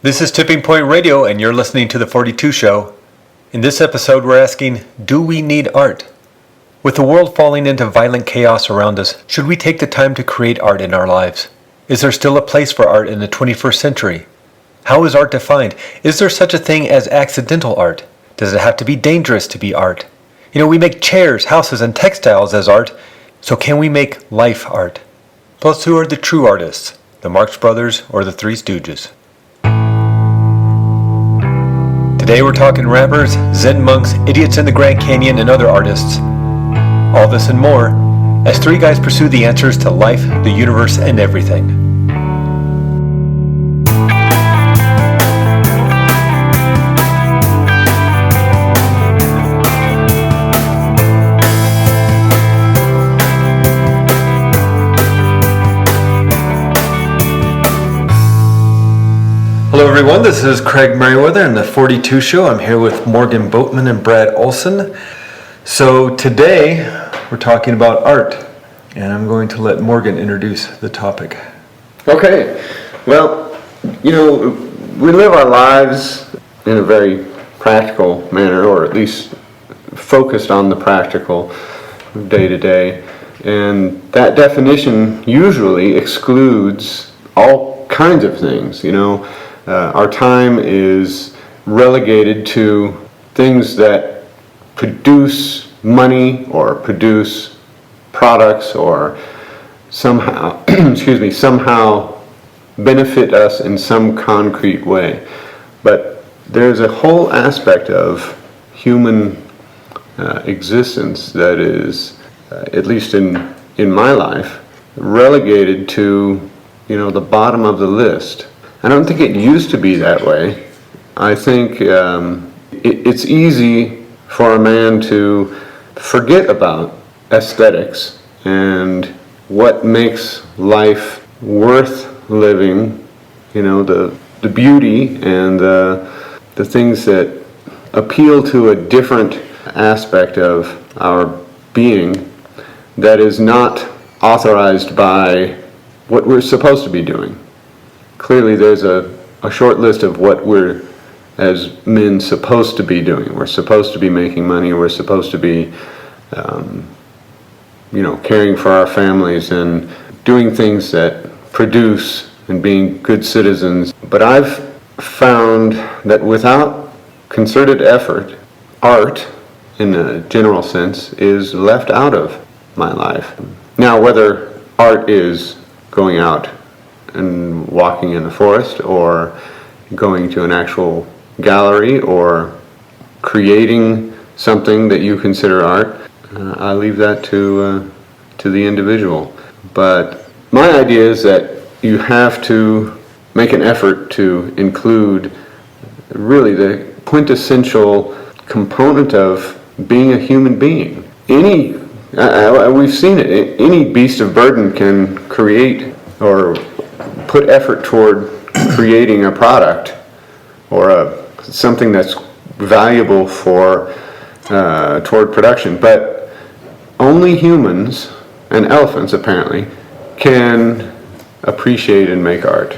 This is Tipping Point Radio, and you're listening to The 42 Show. In this episode, we're asking, do we need art? With the world falling into violent chaos around us, should we take the time to create art in our lives? Is there still a place for art in the 21st century? How is art defined? Is there such a thing as accidental art? Does it have to be dangerous to be art? We make chairs, houses, and textiles as art, so can we make life art? Plus, who are the true artists? The Marx Brothers or the Three Stooges? Today we're talking rappers, Zen monks, idiots in the Grand Canyon, and other artists. All this and more, as three guys pursue the answers to life, the universe, and everything. Hello everyone, this is Craig Merriweather in the 42 Show. I'm here with Morgan Boatman and Brad Olson. So today we're talking about art, and I'm going to let Morgan introduce the topic. Okay, well, we live our lives in a very practical manner, or at least focused on the practical day to day, and that definition usually excludes all kinds of things, Our time is relegated to things that produce money or produce products or somehow, somehow benefit us in some concrete way. But there's a whole aspect of human existence that is, at least in my life, relegated to, the bottom of the list. I don't think it used to be that way. I think it's easy for a man to forget about aesthetics and what makes life worth living, the beauty and the things that appeal to a different aspect of our being that is not authorized by what we're supposed to be doing. Clearly there's a short list of what we're, as men, supposed to be doing. We're supposed to be making money, we're supposed to be, caring for our families and doing things that produce and being good citizens. But I've found that without concerted effort, art, in a general sense, is left out of my life. Now, whether art is going out and walking in the forest, or going to an actual gallery, or creating something that you consider art, I leave that to the individual. But my idea is that you have to make an effort to include really the quintessential component of being a human being. We've seen it. Any beast of burden can create or put effort toward creating a product or something that's valuable for toward production. But only humans and elephants, apparently, can appreciate and make art.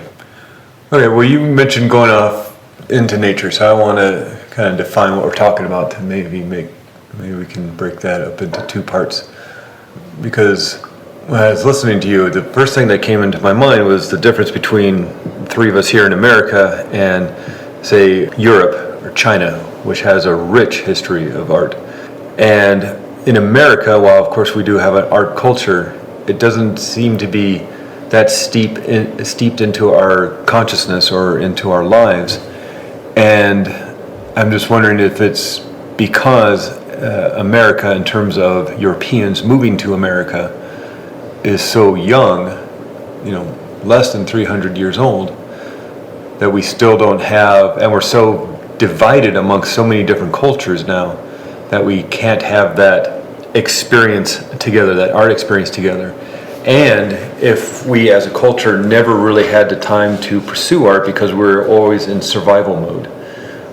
Okay, well, you mentioned going off into nature, so I want to kind of define what we're talking about to maybe we can break that up into two parts. Because when I was listening to you, the first thing that came into my mind was the difference between the three of us here in America and, say, Europe or China, which has a rich history of art. And in America, while of course we do have an art culture, it doesn't seem to be that steeped into our consciousness or into our lives. And I'm just wondering if it's because America, in terms of Europeans moving to America, is so young, less than 300 years old, that we still don't have, and we're so divided amongst so many different cultures now, that we can't have that experience together, that art experience together. And if we as a culture never really had the time to pursue art because we're always in survival mode.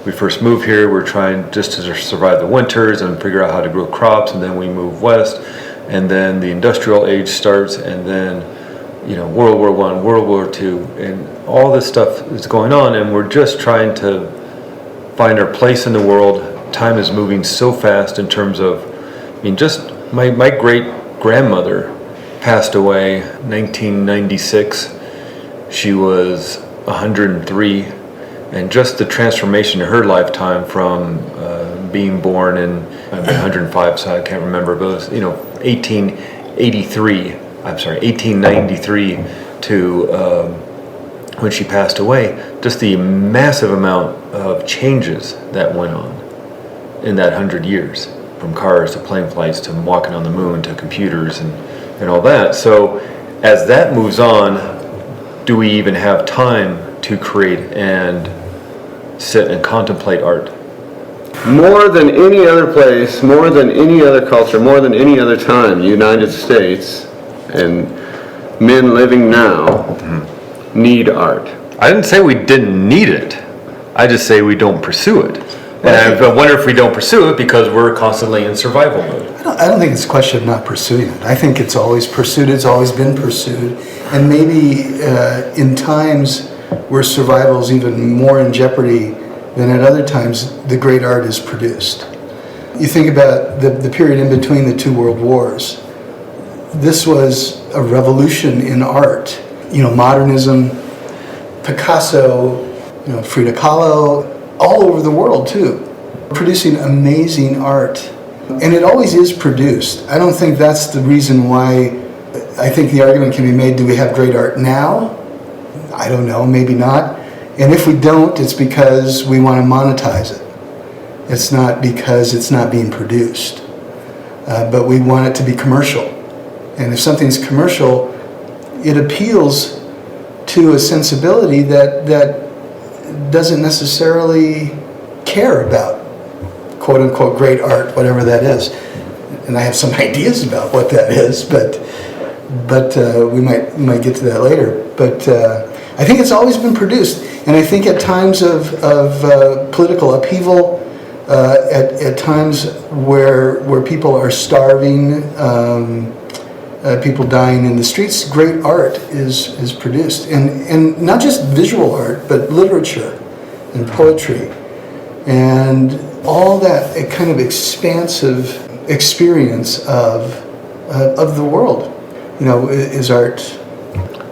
We first move here, we're trying just to survive the winters and figure out how to grow crops, and then we move west, and then the industrial age starts, and then World War I, World War II, and all this stuff is going on, and we're just trying to find our place in the world. Time is moving so fast in terms of, just my great-grandmother passed away 1996. She was 103, and just the transformation in her lifetime from being born in 105, so I can't remember, but it was 1893 to when she passed away. Just the massive amount of changes that went on in that 100 years, from cars to plane flights to walking on the moon to computers and all that. So as that moves on, do we even have time to create and sit and contemplate art? More than any other place, more than any other culture, more than any other time, the United States and men living now need art. I didn't say we didn't need it. I just say we don't pursue it. And I wonder if we don't pursue it because we're constantly in survival mode. I don't think it's a question of not pursuing it. I think it's always pursued. It's always been pursued. And maybe in times where survival is even more in jeopardy than at other times, the great art is produced. You think about the period in between the two world wars. This was a revolution in art. Modernism, Picasso, Frida Kahlo, all over the world too, producing amazing art. And it always is produced. I don't think that's the reason why. I think the argument can be made, do we have great art now? I don't know, maybe not. And if we don't, it's because we want to monetize it. It's not because it's not being produced. But we want it to be commercial. And if something's commercial, it appeals to a sensibility that doesn't necessarily care about quote-unquote great art, whatever that is. And I have some ideas about what that is, but we might get to that later. But I think it's always been produced, and I think at times of political upheaval, at times where people are starving, people dying in the streets, great art is produced, and not just visual art, but literature and poetry, and all that a kind of expansive experience of the world, is art.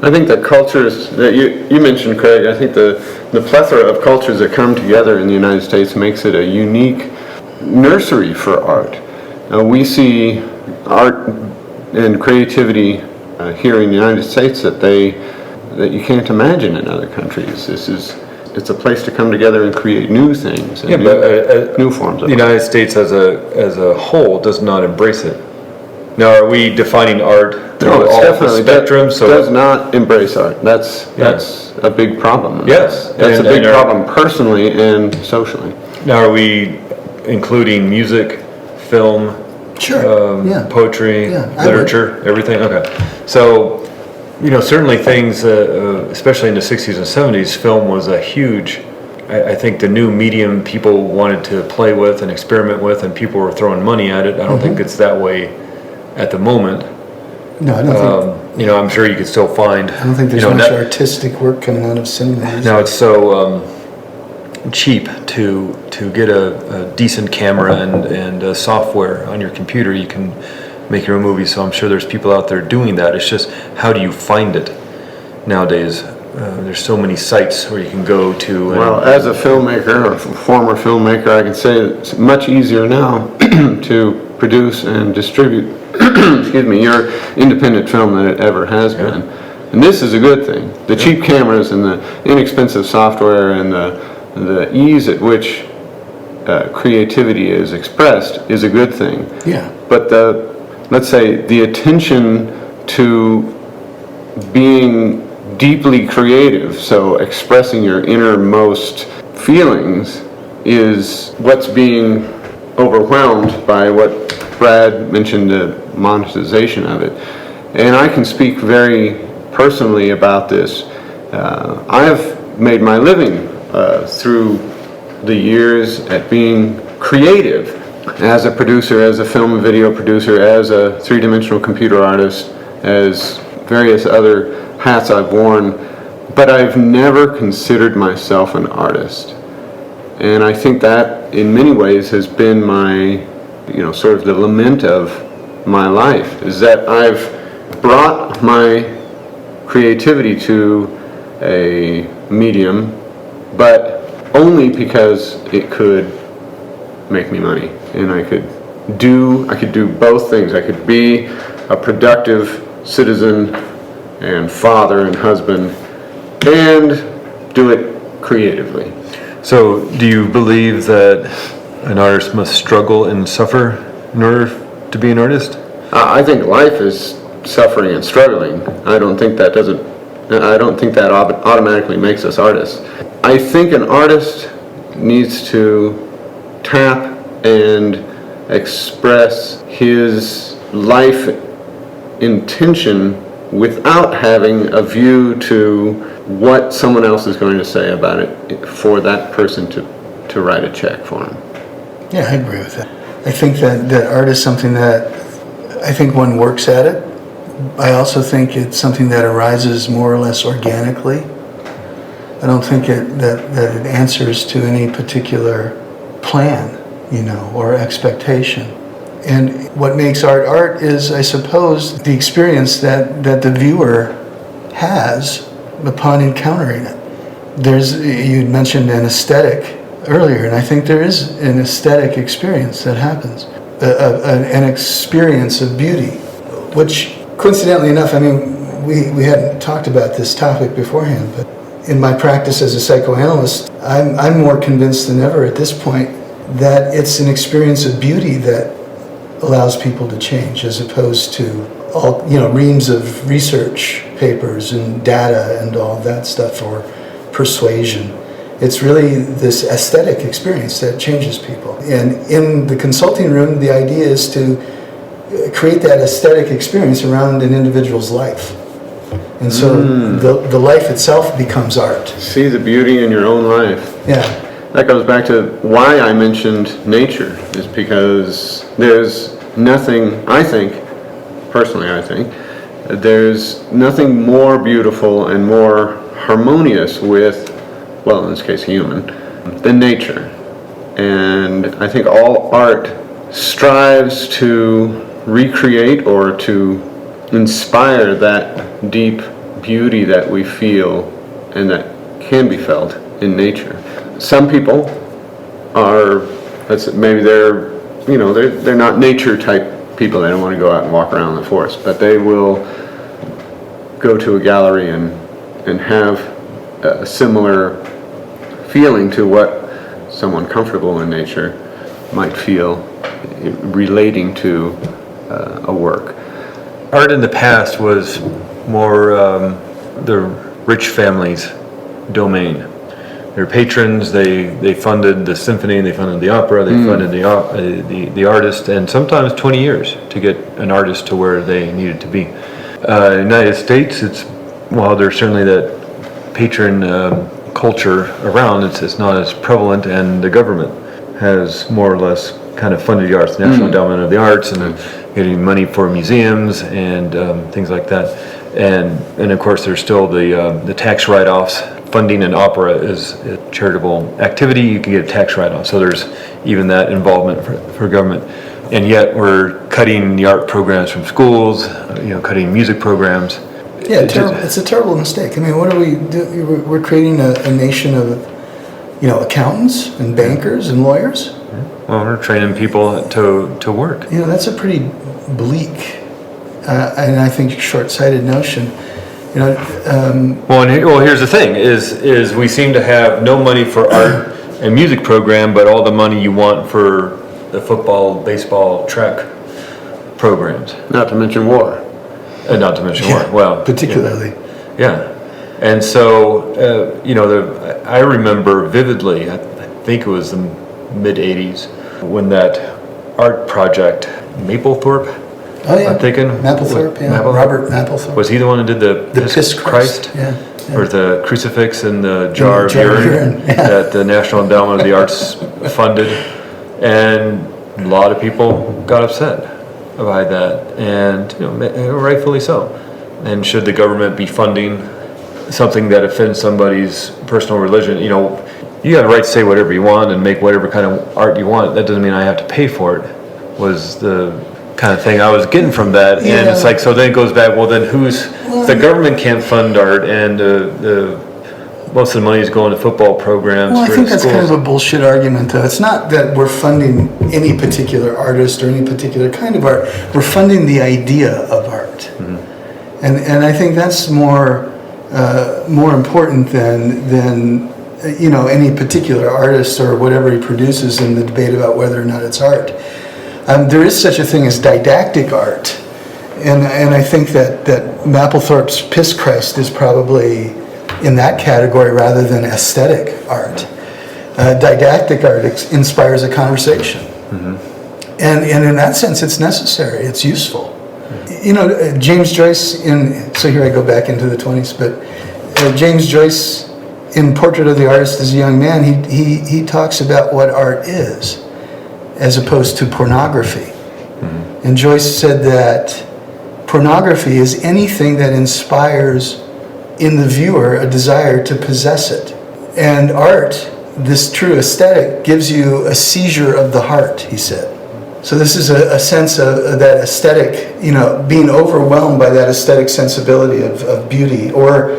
I think the cultures that you mentioned, Craig, I think the plethora of cultures that come together in the United States makes it a unique nursery for art. We see art and creativity here in the United States that you can't imagine in other countries. It's a place to come together and create new things and new forms of the United States as a whole does not embrace it. Now, are we defining art through all the spectrum? So does not embrace art. That's a big problem. Yes, that's a big problem personally and socially. Now, are we including music, film, poetry, literature, everything? Okay. So, certainly things, especially in the 60s and 70s, film was a huge, I think, the new medium people wanted to play with and experiment with, and people were throwing money at it. I don't think it's that way at the moment. No, I don't think. I'm sure you could still find. I don't think there's much artistic work coming out of cinemas. Now it's so cheap to get a decent camera and software on your computer. You can make your own movies. So I'm sure there's people out there doing that. It's just, how do you find it nowadays? There's so many sites where you can go to. Well, as a filmmaker or former filmmaker, I can say it's much easier now to produce and distribute your independent film than it ever has been. And this is a good thing. The cheap cameras and the inexpensive software and the ease at which creativity is expressed is a good thing. Yeah. But let's say the attention to being deeply creative, so expressing your innermost feelings, is what's being overwhelmed by what Brad mentioned, the monetization of it. And I can speak very personally about this. I have made my living through the years at being creative as a producer, as a film and video producer, as a three-dimensional computer artist, as various other hats I've worn, but I've never considered myself an artist. And I think that in many ways has been my, sort of the lament of my life, is that I've brought my creativity to a medium, but only because it could make me money. And I could do both things. I could be a productive citizen and father and husband and do it creatively. So, do you believe that an artist must struggle and suffer in order to be an artist? I think life is suffering and struggling. I don't think that automatically makes us artists. I think an artist needs to tap and express his life intention without having a view to what someone else is going to say about it for that person to write a check for him. Yeah, I agree with that. I think that art is something that I think one works at it. I also think it's something that arises more or less organically. I don't think that it answers to any particular plan, or expectation. And what makes art is, I suppose, the experience that the viewer has upon encountering it. You mentioned an aesthetic earlier, and I think there is an aesthetic experience that happens, an experience of beauty, which coincidentally enough, we hadn't talked about this topic beforehand, but in my practice as a psychoanalyst, I'm more convinced than ever at this point that it's an experience of beauty that allows people to change, as opposed to all reams of research papers and data and all that stuff, or persuasion. It's really this aesthetic experience that changes people. And in the consulting room, the idea is to create that aesthetic experience around an individual's life. And so the life itself becomes art. See the beauty in your own life. Yeah. That goes back to why I mentioned nature, is because there's nothing, I think, there's nothing more beautiful and more harmonious with, well, in this case, human, than nature. And I think all art strives to recreate or to inspire that deep beauty that we feel and that can be felt in nature. Some people are, maybe they're not nature type people. They don't want to go out and walk around the forest, but they will go to a gallery and have a similar feeling to what someone comfortable in nature might feel relating to a work. Art in the past was more the rich family's domain. Their patrons, they funded the symphony, they funded the opera, they funded the artist, and sometimes 20 years to get an artist to where they needed to be. In the United States, while there's certainly that patron culture around, it's not as prevalent, and the government has more or less kind of funded the arts, National Endowment of the Arts, and getting money for museums and things like that. And of course, there's still the tax write-offs. Funding an opera is a charitable activity. You can get a tax write-off. So there's even that involvement for government. And yet we're cutting the art programs from schools, cutting music programs. Yeah, it's a terrible mistake. What do we do? We're creating a nation of, accountants and bankers and lawyers. Well, we're training people to work. That's a pretty bleak and I think short-sighted notion. Well, here's the thing: is we seem to have no money for art and music program, but all the money you want for the football, baseball, track programs. Not to mention war. Not to mention war. Well, particularly. Yeah. And so, I remember vividly. I think it was the mid '80s when that art project, Mapplethorpe. Oh yeah, I'm thinking Mapplethorpe. Yeah, Robert Mapplethorpe. Was he the one who did the Piss Christ? Yeah. Or the crucifix in the jar of urine yeah. that the National Endowment of the Arts funded, and a lot of people got upset by that, and rightfully so. And should the government be funding something that offends somebody's personal religion? You know, you have the right to say whatever you want and make whatever kind of art you want. That doesn't mean I have to pay for it, was the kind of thing I was getting from that. And Yeah. it's like, so then it goes back, well, then the government can't fund art, and most of the money is going to football programs Well, I for think the that's schools. kind of a bullshit argument, though. It's not that we're funding any particular artist or any particular kind of art. We're funding the idea of art, and I think that's more important than you know, any particular artist or whatever he produces in the debate about whether or not it's art. There is such a thing as didactic art, and I think that Mapplethorpe's Piss Christ is probably in that category rather than aesthetic art. Didactic art inspires a conversation, and in that sense, it's necessary. It's useful. You know, James Joyce so here I go back into the 20s, but James Joyce in Portrait of the Artist as a Young Man, he talks about what art is, as opposed to pornography. And Joyce said that pornography is anything that inspires in the viewer a desire to possess it. And art, this true aesthetic, gives you a seizure of the heart, he said. So this is a sense of that aesthetic, you know, being overwhelmed by that aesthetic sensibility of beauty, or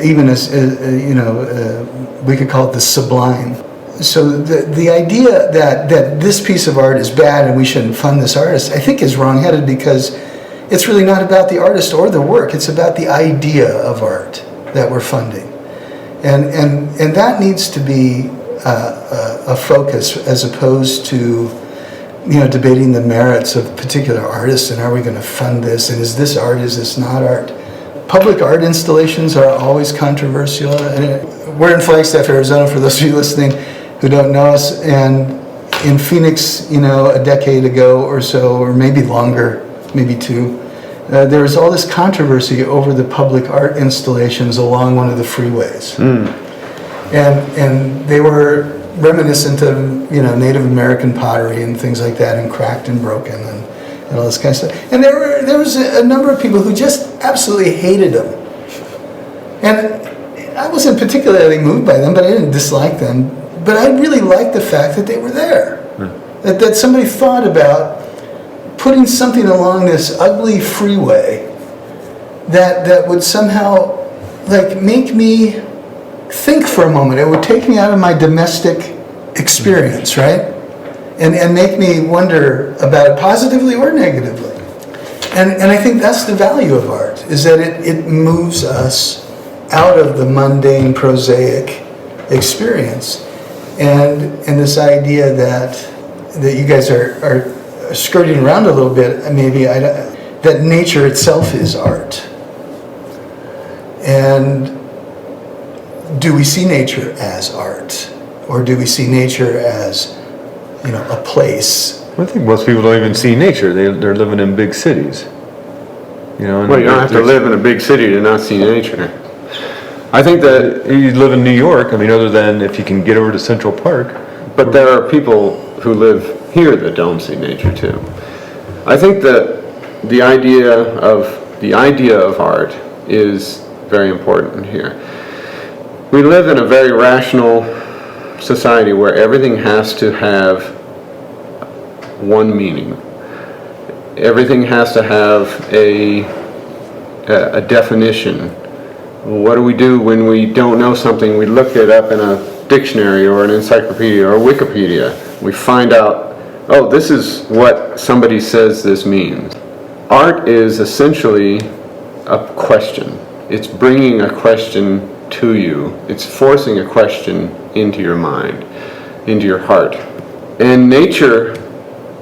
even as, you know, we could call it the sublime. So the idea that this piece of art is bad and we shouldn't fund this artist, I think is wrongheaded, because it's really not about the artist or the work. It's about the idea of art that we're funding. And that needs to be a focus, as opposed to, you know, debating the merits of particular artists and are we going to fund this, and is this art, is this not art? Public art installations are always controversial. We're in Flagstaff, Arizona, for those of you listening who don't know us, and in Phoenix, you know, a decade ago or so, or maybe longer, maybe two, there was all this controversy over the public art installations along one of the freeways. And they were reminiscent of, you know, Native American pottery and things like that, and cracked and broken and all this kind of stuff. And there was a number of people who just absolutely hated them. And I wasn't particularly moved by them, but I didn't dislike them. But I really liked the fact that they were there. That somebody thought about putting something along this ugly freeway that would somehow, like, make me think for a moment. It would take me out of my domestic experience, right? And make me wonder about it positively or negatively. And I think that's the value of art, is that it moves us out of the mundane, prosaic experience. And this idea that you guys are skirting around a little bit, maybe, that nature itself is art. And do we see nature as art? Or do we see nature as, you know, a place? I think most people don't even see nature. They're living in big cities. You know, Well, you don't have to live in a big city to not see nature. I think that, you live in New York. I mean, other than if you can get over to Central Park. but there are people who live here that don't see nature too. I think that the idea of art is very important here. We live in a very rational society where everything has to have one meaning. Everything has to have a definition. What do we do when we don't know something? We look it up in a dictionary or an encyclopedia or Wikipedia. We find out, oh, this is what somebody says this means. Art is essentially a question. It's bringing a question to you. It's forcing a question into your mind, into your heart. And nature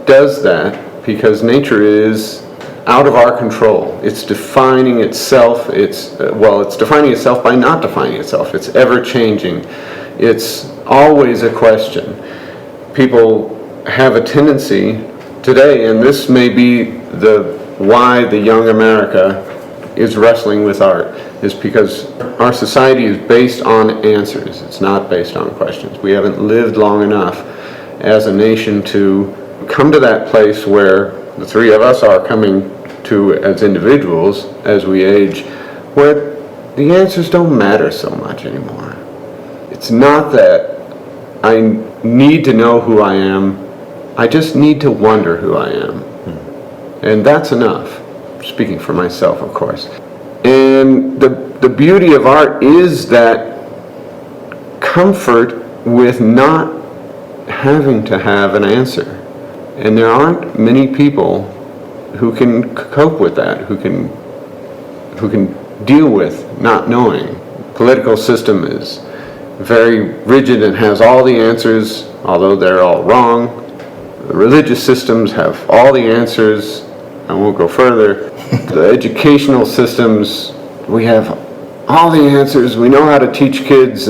does that because nature is out of our control. It's defining itself. It's defining itself by not defining itself. It's ever changing. It's always a question. People have a tendency today, and this may be why the young America is wrestling with art, is because our society is based on answers. It's not based on questions. We haven't lived long enough as a nation to come to that place where the three of us are coming to as individuals as we age, where the answers don't matter so much anymore. It's not that I need to know who I am, I just need to wonder who I am. And that's enough, speaking for myself, of course. And the beauty of art is that comfort with not having to have an answer. And there aren't many people who can cope with that, who can deal with not knowing. Political system is very rigid and has all the answers, although they're all wrong. The religious systems have all the answers. I won't go further. The educational systems, we have all the answers. We know how to teach kids,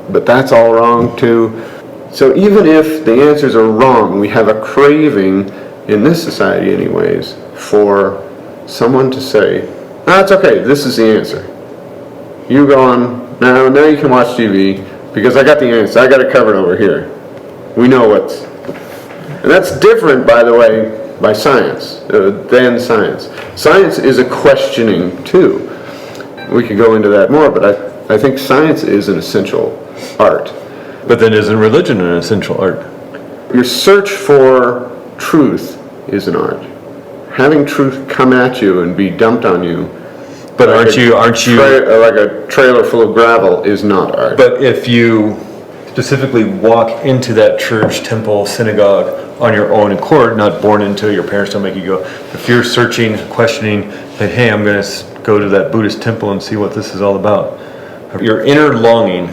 but that's all wrong too. So even if the answers are wrong, we have a craving, in this society anyways, for someone to say, "No, it's okay, this is the answer. You go on, now you can watch TV, because I got the answer, I got it covered over here." We know what's... And that's different, by the way, by science, than science. Science is a questioning too. We could go into that more, but I think science is an essential art. But then isn't religion an essential art? Your search for truth is an art. Having truth come at you and be dumped on you, But like aren't you? like a trailer full of gravel, is not art. But if you specifically walk into that church, temple, synagogue on your own accord, not born into it, your parents don't make you go. If you're searching, questioning, that hey, I'm going to go to that Buddhist temple and see what this is all about. Your inner longing,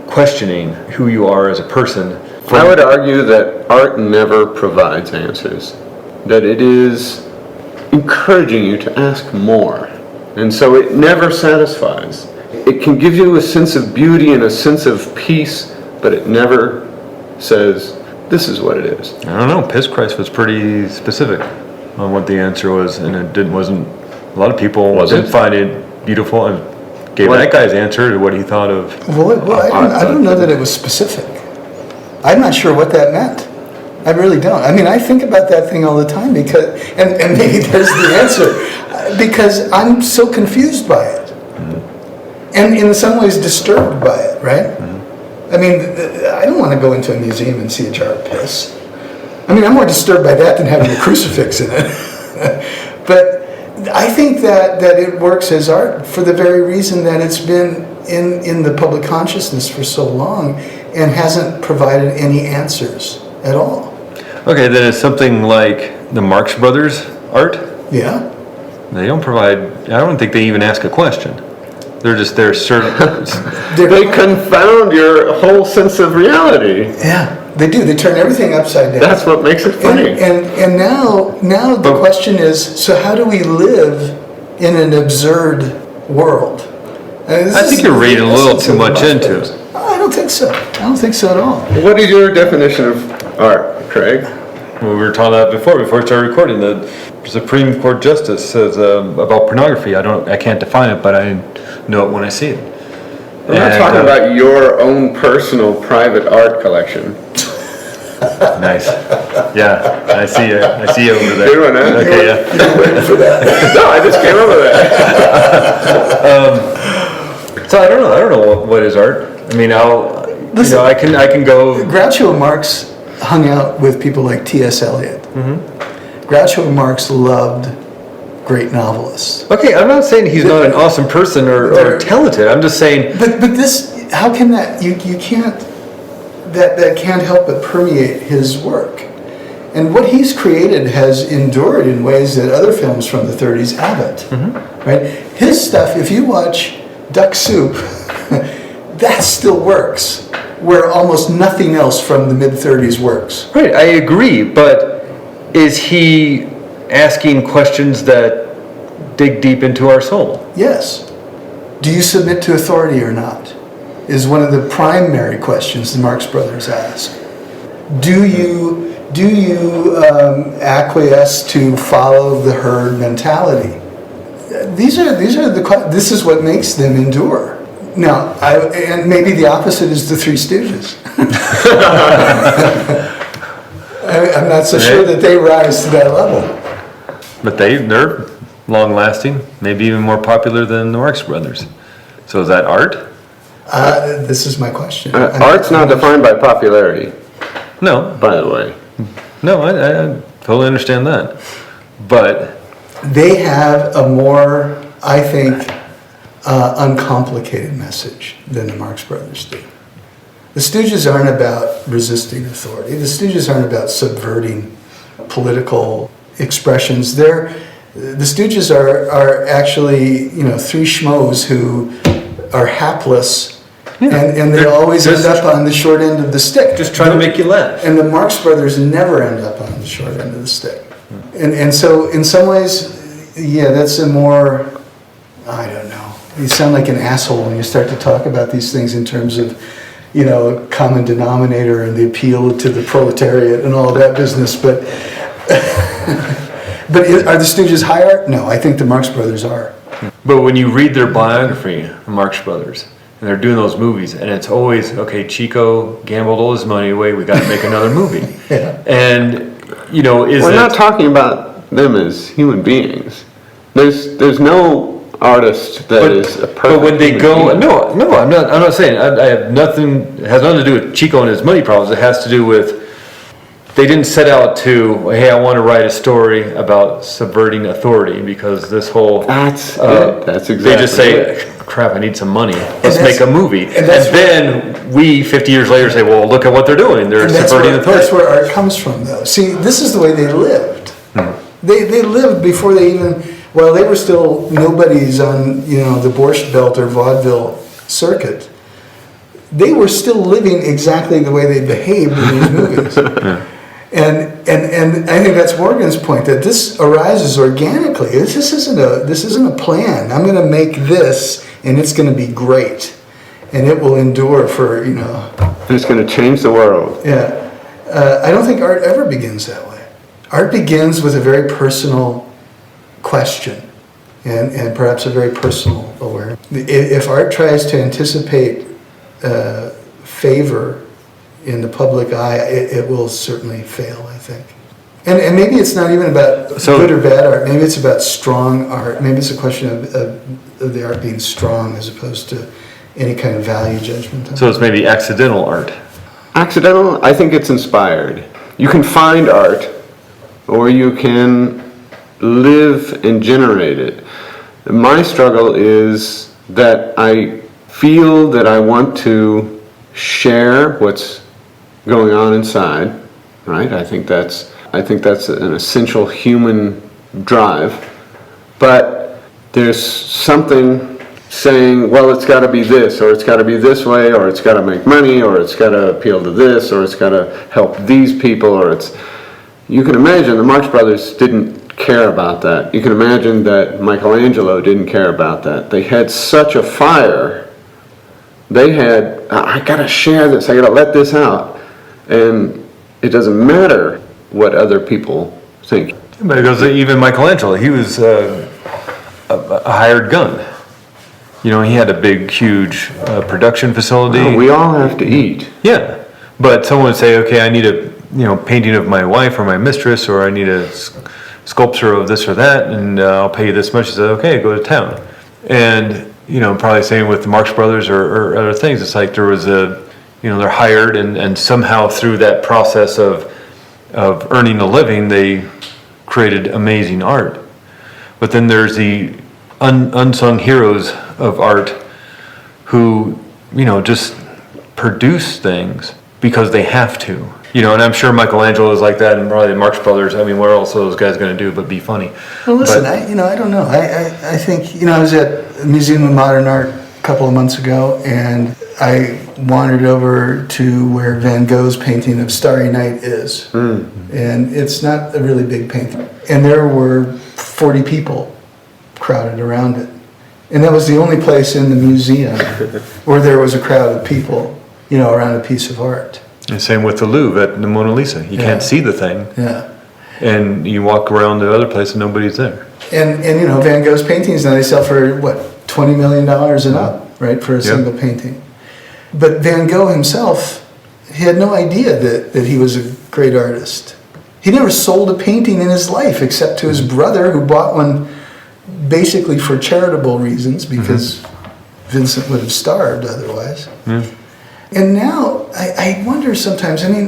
questioning who you are as a person. I would argue that art never provides answers. That it is encouraging you to ask more. And so it never satisfies. It can give you a sense of beauty and a sense of peace, but it never says, this is what it is. I don't know. Piss Christ was pretty specific on what the answer was, and wasn't. A lot of people didn't find it beautiful and gave that guy's answer to what he thought of. Well, I don't know that it was specific. I'm not sure what that meant. I really don't. I mean, I think about that thing all the time because, and maybe there's the answer, because I'm so confused by it, and in some ways disturbed by it. Right? I mean, I don't want to go into a museum and see a jar of piss. I mean, I'm more disturbed by that than having a crucifix in it. But I think that it works as art for the very reason that it's been in the public consciousness for so long and hasn't provided any answers at all. Okay, then it's something like the Marx Brothers art. Yeah. They don't provide. I don't think they even ask a question. They're just there. They confound your whole sense of reality. Yeah, they do. They turn everything upside down. That's what makes it funny. And now the question is, so how do we live in an absurd world? I think you're reading a little too much into it. I don't think so. I don't think so at all. What is your definition of art, Craig? Well, we were talking about before we started recording. The Supreme Court Justice says about pornography. I can't define it, but I know it when I see it. I'm not talking about your own personal private art collection. Nice. Yeah, I see you. I see you over there. Good one, huh? Okay, yeah. You're waiting for that. No, I just came up with that. So I don't know what is art. I mean, Listen, I can go. Groucho Marx hung out with people like T.S. Eliot. Groucho Marx loved great novelists. Okay, I'm not saying he's not an awesome person or talented. I'm just saying. But this, how can that, you can't, that can't help but permeate his work. And what he's created has endured in ways that other films from the 30s haven't. Right? His stuff, if you watch Duck Soup, that still works, where almost nothing else from the mid-30s works. Right, I agree, but is he asking questions that dig deep into our soul? Yes. Do you submit to authority or not? Is one of the primary questions the Marx Brothers ask. Do you acquiesce to follow the herd mentality? This is what makes them endure. Now, and maybe the opposite is the Three Stooges. I'm not so sure that they rise to that level. But they're long-lasting, maybe even more popular than the Marx Brothers. So is that art? This is my question. Art's not defined by popularity, No, by the way. no, I totally understand that. But They have a more, I think, uncomplicated message than the Marx Brothers do. The Stooges aren't about resisting authority. The Stooges aren't about subverting political expressions. The Stooges are actually, three schmoes who are hapless, and they always end up on the short end of the stick. just trying to make you laugh. And the Marx Brothers never end up on the short end of the stick. And so in some ways, yeah, that's a more, I don't know. You sound like an asshole when you start to talk about these things in terms of, common denominator and the appeal to the proletariat and all of that business. But but are the Stooges high art? No, I think the Marx Brothers are. But when you read their biography, the Marx Brothers, and they're doing those movies, and it's always, okay, Chico gambled all his money away, we got to make another movie. Yeah. And, We're not talking about them as human beings. There's no artist that is a perfect But when they human go, being. no, I'm not saying, I have nothing, it has nothing to do with Chico and his money problems, it has to do with, they didn't set out to, hey, I want to write a story about subverting authority, because this whole... That's it. That's exactly They just say, it. crap, I need some money, let's that's- make a movie. and And that's then we, 50 years later, say, well, look at what they're doing, they're And that's subverting authority. where art comes from, though. See, this is the way they lived. They lived before they even, well, they were still nobodies on, the Borscht Belt or vaudeville circuit. They were still living exactly the way they behaved in these movies. And I think that's Morgan's point, that this arises organically. This isn't a plan. I'm going to make this, and it's going to be great, and it will endure for It's going to change the world. Yeah, I don't think art ever begins that way. Art begins with a very personal question, and perhaps a very personal awareness. If art tries to anticipate favor in the public eye, it will certainly fail, I think. And maybe it's not even about good or bad art. Maybe it's about strong art. Maybe it's a question of the art being strong as opposed to any kind of value judgment. So it's maybe accidental art. Accidental, I think it's inspired. You can find art, or you can live and generate it. My struggle is that I feel that I want to share what's going on inside, right? I think that's an essential human drive. But there's something saying, well, it's got to be this, or it's got to be this way, or it's got to make money, or it's got to appeal to this, or it's got to help these people, or it's... You can imagine the Marx Brothers didn't care about that. You can imagine that Michelangelo didn't care about that. They had such a fire. They had, I got to share this, I got to let this out. And it doesn't matter what other people think. But it goes, even Michelangelo, he was a hired gun. He had a big, huge production facility. Well, we all have to eat. Yeah, but someone would say, okay, I need a painting of my wife or my mistress, or I need a sculpture of this or that, and I'll pay you this much. He said, okay, go to town. And probably same with the Marx Brothers or other things. It's like there was they're hired, and somehow through that process of earning a living, they created amazing art. But then there's the unsung heroes of art who, just produce things because they have to. And I'm sure Michelangelo is like that, and probably the Marx Brothers. I mean, what else are those guys going to do but be funny? Well, listen, I don't know. I think, I was at the Museum of Modern Art a couple of months ago, and I wandered over to where Van Gogh's painting of Starry Night is. And it's not a really big painting. And there were 40 people crowded around it. And that was the only place in the museum where there was a crowd of people, around a piece of art. And same with the Louvre at the Mona Lisa. You can't see the thing. Yeah. And you walk around the other place and nobody's there. And Van Gogh's paintings now, they sell for, $20 million and up, right, for a single painting. But Van Gogh himself, he had no idea that he was a great artist. He never sold a painting in his life except to his brother, who bought one basically for charitable reasons, because Vincent would have starved otherwise. And now I wonder sometimes, I mean,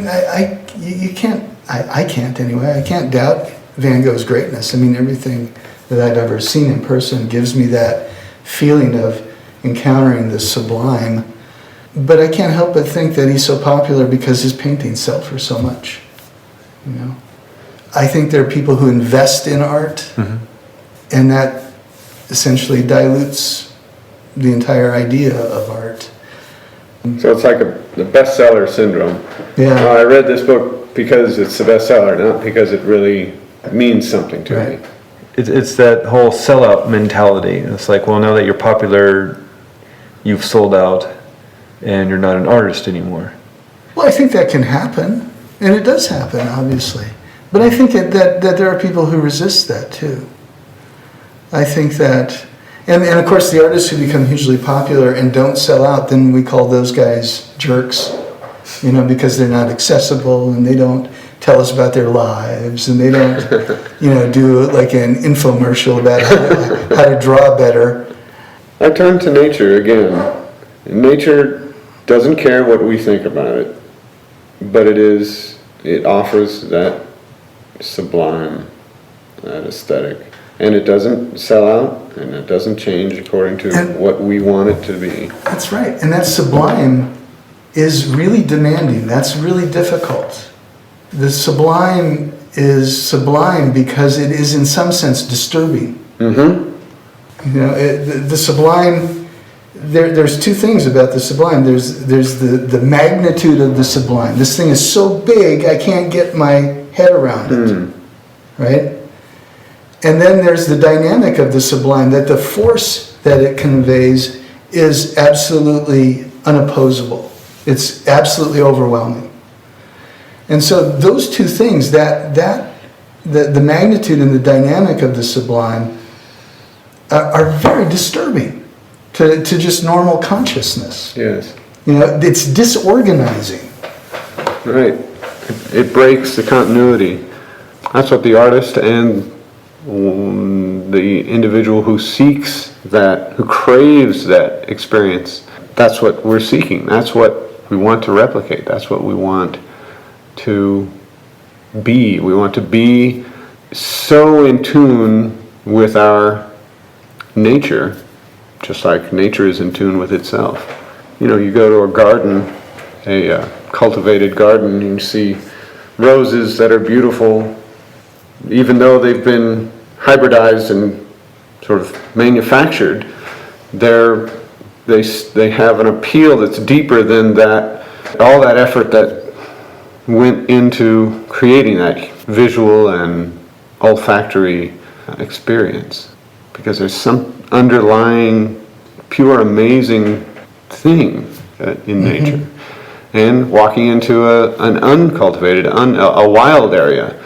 you can't, I can't anyway, I can't doubt Van Gogh's greatness. I mean, everything that I've ever seen in person gives me that feeling of encountering the sublime. But I can't help but think that he's so popular because his paintings sell for so much. You know, I think there are people who invest in art, and that essentially dilutes the entire idea of art. So it's like the bestseller syndrome. Yeah. I read this book because it's the bestseller, not because it really means something to me. It's that whole sellout mentality. It's like, well, now that you're popular, you've sold out, and you're not an artist anymore. Well, I think that can happen, and it does happen, obviously. But I think that there are people who resist that too. I think that, and of course the artists who become hugely popular and don't sell out, then we call those guys jerks, you know, because they're not accessible and they don't tell us about their lives and they don't, you know, do like an infomercial about how to draw better. I turn to nature again. Nature doesn't care what we think about it, but it offers that sublime, that aesthetic. And it doesn't sell out, and it doesn't change according to what we want it to be. That's right. And that sublime is really demanding. That's really difficult. The sublime is sublime because it is in some sense disturbing. You know, the sublime, there's two things about the sublime. There's the magnitude of the sublime. This thing is so big I can't get my head around it, right? And then there's the dynamic of the sublime, that the force that it conveys is absolutely unopposable. It's absolutely overwhelming. And so those two things, the magnitude and the dynamic of the sublime are very disturbing to just normal consciousness. Yes. You know, it's disorganizing. Right. It breaks the continuity. That's what the artist and the individual who seeks that, who craves that experience, that's what we're seeking. That's what we want to replicate. That's what we want to be. We want to be so in tune with our nature, just like nature is in tune with itself. You know, you go to a garden, a cultivated garden, and you see roses that are beautiful, even though they've been hybridized and sort of manufactured. They have an appeal that's deeper than that, all that effort that went into creating that visual and olfactory experience, because there's some underlying pure amazing thing in nature. And walking into an uncultivated, a wild area,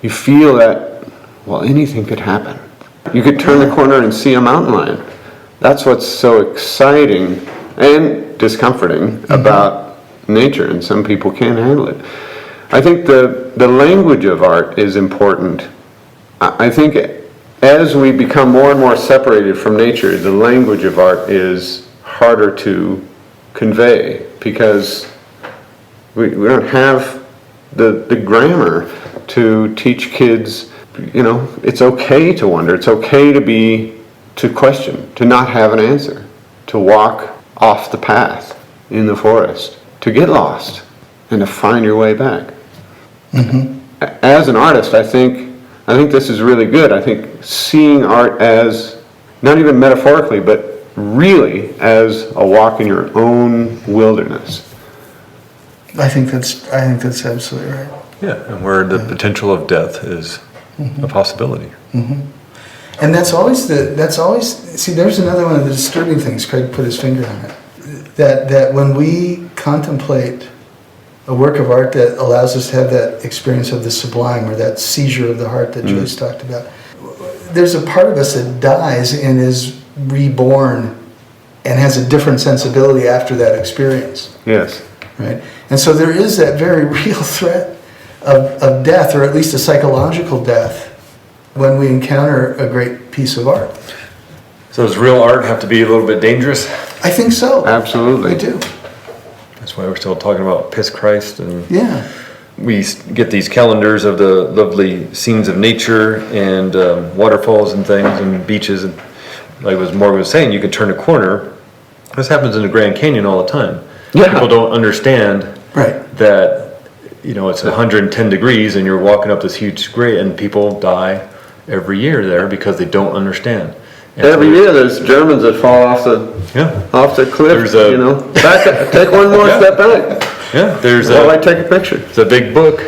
you feel that, well, anything could happen. You could turn the corner and see a mountain lion. That's what's so exciting and discomforting about nature, and some people can't handle it. I think the language of art is important. I think as we become more and more separated from nature, the language of art is harder to convey, because we don't have the grammar to teach kids, you know, it's okay to wonder, it's okay to question, to not have an answer, to walk off the path in the forest, to get lost, and to find your way back. As an artist, I think this is really good. I think seeing art as, not even metaphorically, but really as a walk in your own wilderness. I think that's absolutely right. Yeah, and where the potential of death is a possibility. And that's always see, there's another one of the disturbing things. Craig put his finger on it. That when we contemplate a work of art that allows us to have that experience of the sublime, or that seizure of the heart that Joyce talked about, there's a part of us that dies and is reborn and has a different sensibility after that experience. Yes. Right? And so there is that very real threat of death, or at least a psychological death, when we encounter a great piece of art. So does real art have to be a little bit dangerous? I think so. Absolutely. I do. That's why we're still talking about Piss Christ, and Yeah. we get these calendars of the lovely scenes of nature and waterfalls and things and beaches. And like was Morgan was saying, you could turn a corner. This happens in the Grand Canyon all the time. Yeah. People don't understand Right. that, you know, it's 110 degrees and you're walking up this huge grade, and people die every year there because they don't understand. And Every so- year there's Germans that fall off the cliff, There's a- you know. Take one more Yeah. step back. Yeah, there's While I a, take a picture. it's a big book.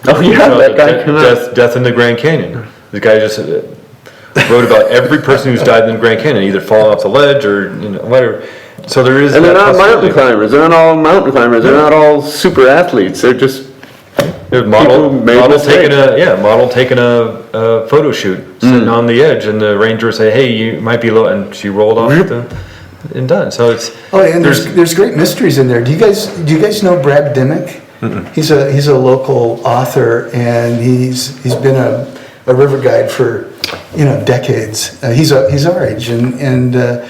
Oh yeah, that guy came out. Death in the Grand Canyon. The guy just wrote about every person who's died in the Grand Canyon, either falling off the ledge or, you know, whatever. So there is. And they're that not mountain possibility. climbers. They're not all mountain climbers. They're not all super athletes. They're just There's model, People made model taking a photo shoot, sitting on the edge, and the ranger would say, "Hey, you might be low," and she rolled off and done. So it's Oh, and there's great mysteries in there. Do you guys know Brad Dimmick? He's a local author, and he's been a river guide for decades. He's our age, and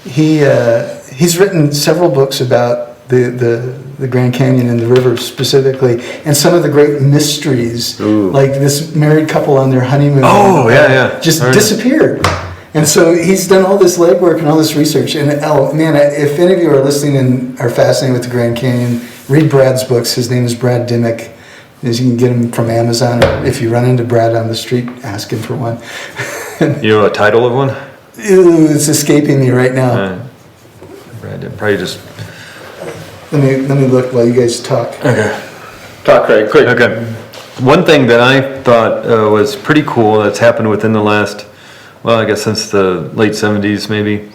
he's written several books about the Grand Canyon and the river specifically, and some of the great mysteries, like this married couple on their honeymoon. Oh, yeah. just Oh, yeah. disappeared. And so he's done all this legwork and all this research. And oh man, if any of you are listening and are fascinated with the Grand Canyon, read Brad's books. His name is Brad Dimmick. You can get him from Amazon, or if you run into Brad on the street, ask him for one. You know a title of one? Ew, it's escaping me right now. Brandon, probably just. Let me look while you guys talk. Okay. talk right quick. Okay. One thing that I thought was pretty cool that's happened within the last, well, I guess since the late 70s maybe,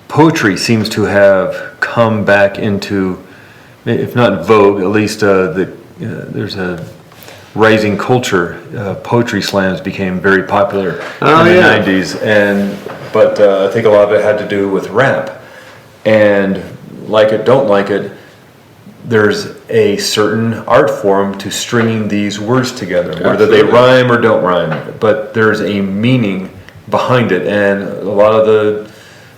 poetry seems to have come back into, if not vogue, at least there's a rising culture. Poetry slams became very popular in the 90s, but I think a lot of it had to do with rap. And like it, don't like it, there's a certain art form to stringing these words together, whether they rhyme or don't rhyme, but there's a meaning behind it, and a lot of the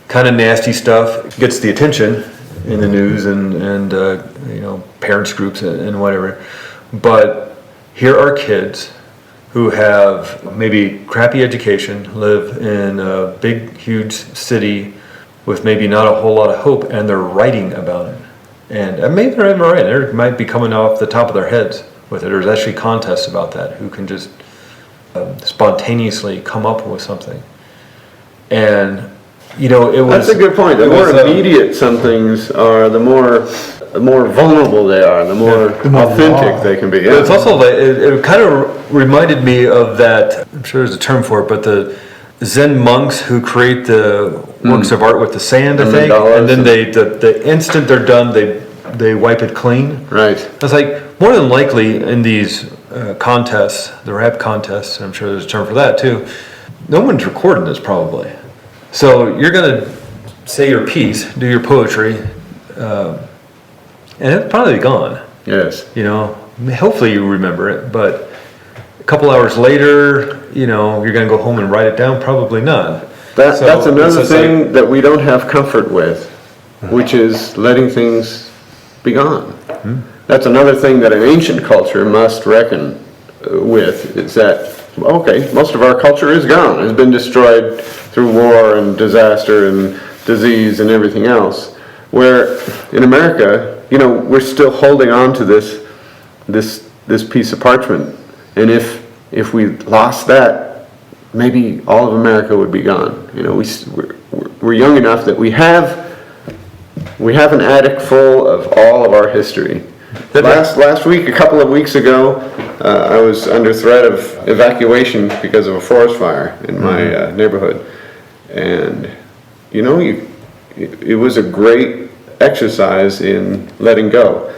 kind of nasty stuff gets the attention in the news and parents groups and whatever. But here are kids who have maybe crappy education, live in a big, huge city with maybe not a whole lot of hope, and they're writing about it. And maybe they're even right. They might be coming off the top of their heads with it. There's actually contests about that, who can just spontaneously come up with something. And, it was... That's a good point. The more immediate some things are, the more vulnerable they are, the more authentic they can be. But it's also like, it kind of reminded me of that, I'm sure there's a term for it, but the Zen monks who create the works of art with the sand, I think, and then the instant they're done, they wipe it clean. Right. It's like, more than likely in these contests, the rap contests, I'm sure there's a term for that too, no one's recording this probably. So you're going to say your piece, do your poetry, and it's probably gone. Yes. Hopefully you remember it, but a couple hours later, you're going to go home and write it down, probably not. That's another thing that we don't have comfort with, which is letting things be gone. That's another thing that an ancient culture must reckon with, is that, okay, most of our culture is gone, has been destroyed through war and disaster and disease and everything else. Where in America, we're still holding on to this piece of parchment. And if we lost that, maybe all of America would be gone. We're young enough that we have an attic full of all of our history. Last week, a couple of weeks ago, I was under threat of evacuation because of a forest fire in my neighborhood, and it was a great exercise in letting go,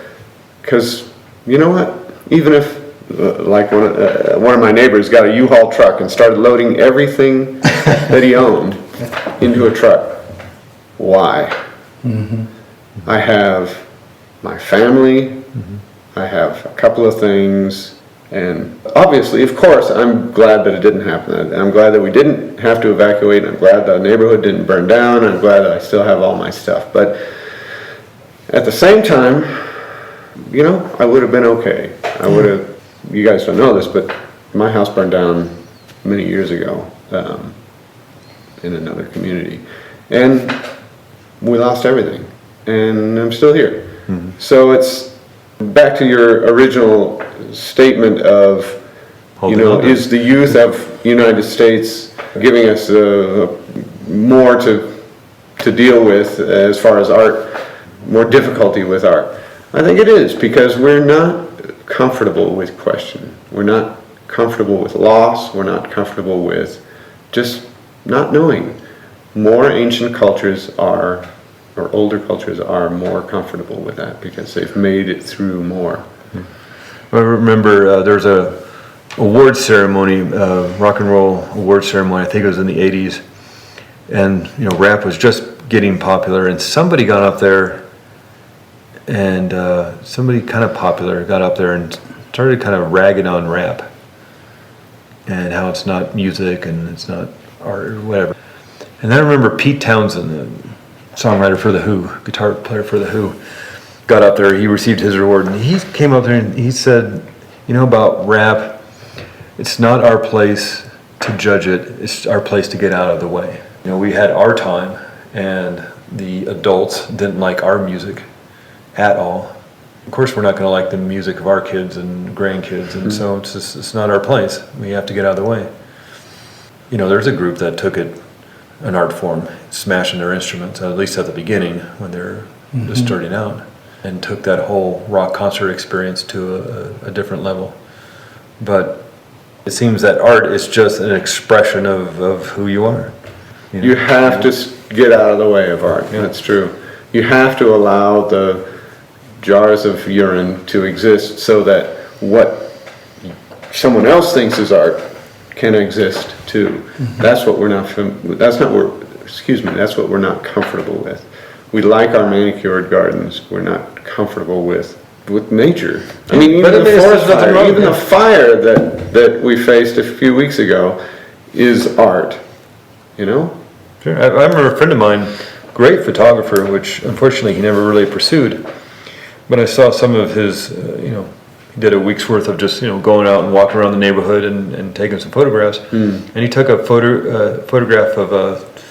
because you know what? Even if like one of my neighbors got a U-Haul truck and started loading everything that he owned into a truck. Why? I have my family, I have a couple of things, And obviously, of course, I'm glad that it didn't happen. I'm glad that we didn't have to evacuate. I'm glad the neighborhood didn't burn down. I'm glad that I still have all my stuff. But at the same time, you know, I would have been okay. I would have, you guys don't know this, but my house burned down many years ago in another community. And we lost everything. And I'm still here. Mm-hmm. So it's back to your original statement of, you know, is the youth of the United States giving us more to deal with as far as art, more difficulty with art? I think it is, because we're not comfortable with question. We're not comfortable with loss. We're not comfortable with just not knowing. More ancient cultures are, or older cultures are, more comfortable with that because they've made it through more. I remember there's a award ceremony, rock and roll award ceremony. I think it was in the '80s, and you know, rap was just getting popular, and somebody got up there, and somebody kind of popular got up there and started kind of ragging on rap, and how it's not music and it's not art or whatever. And then I remember Pete Townsend, the songwriter for The Who, guitar player for The Who, got up there, he received his award, and he came up there and he said, you know, about rap, it's not our place to judge it, it's our place to get out of the way. You know, we had our time, and the adults didn't like our music at all. Of course, we're not going to like the music of our kids and grandkids, and so it's not our place. We have to get out of the way. You know, there's a group that took it, an art form, smashing their instruments, at least at the beginning when they're just starting out, and took that whole rock concert experience to a different level. But it seems that art is just an expression of who you are. You know? You have to get out of the way of art. That's true. You have to allow the jars of urine to exist so that what someone else thinks is art can exist too. That's what we're not. That's what we're not comfortable with. We like our manicured gardens. We're not comfortable with nature. I mean, even the forest fire, even the fire that we faced a few weeks ago is art. You know. Sure. I remember a friend of mine, great photographer, which unfortunately he never really pursued. But I saw some of his, you know, he did a week's worth of just, you know, going out and walking around the neighborhood and taking some photographs. And he took a photograph of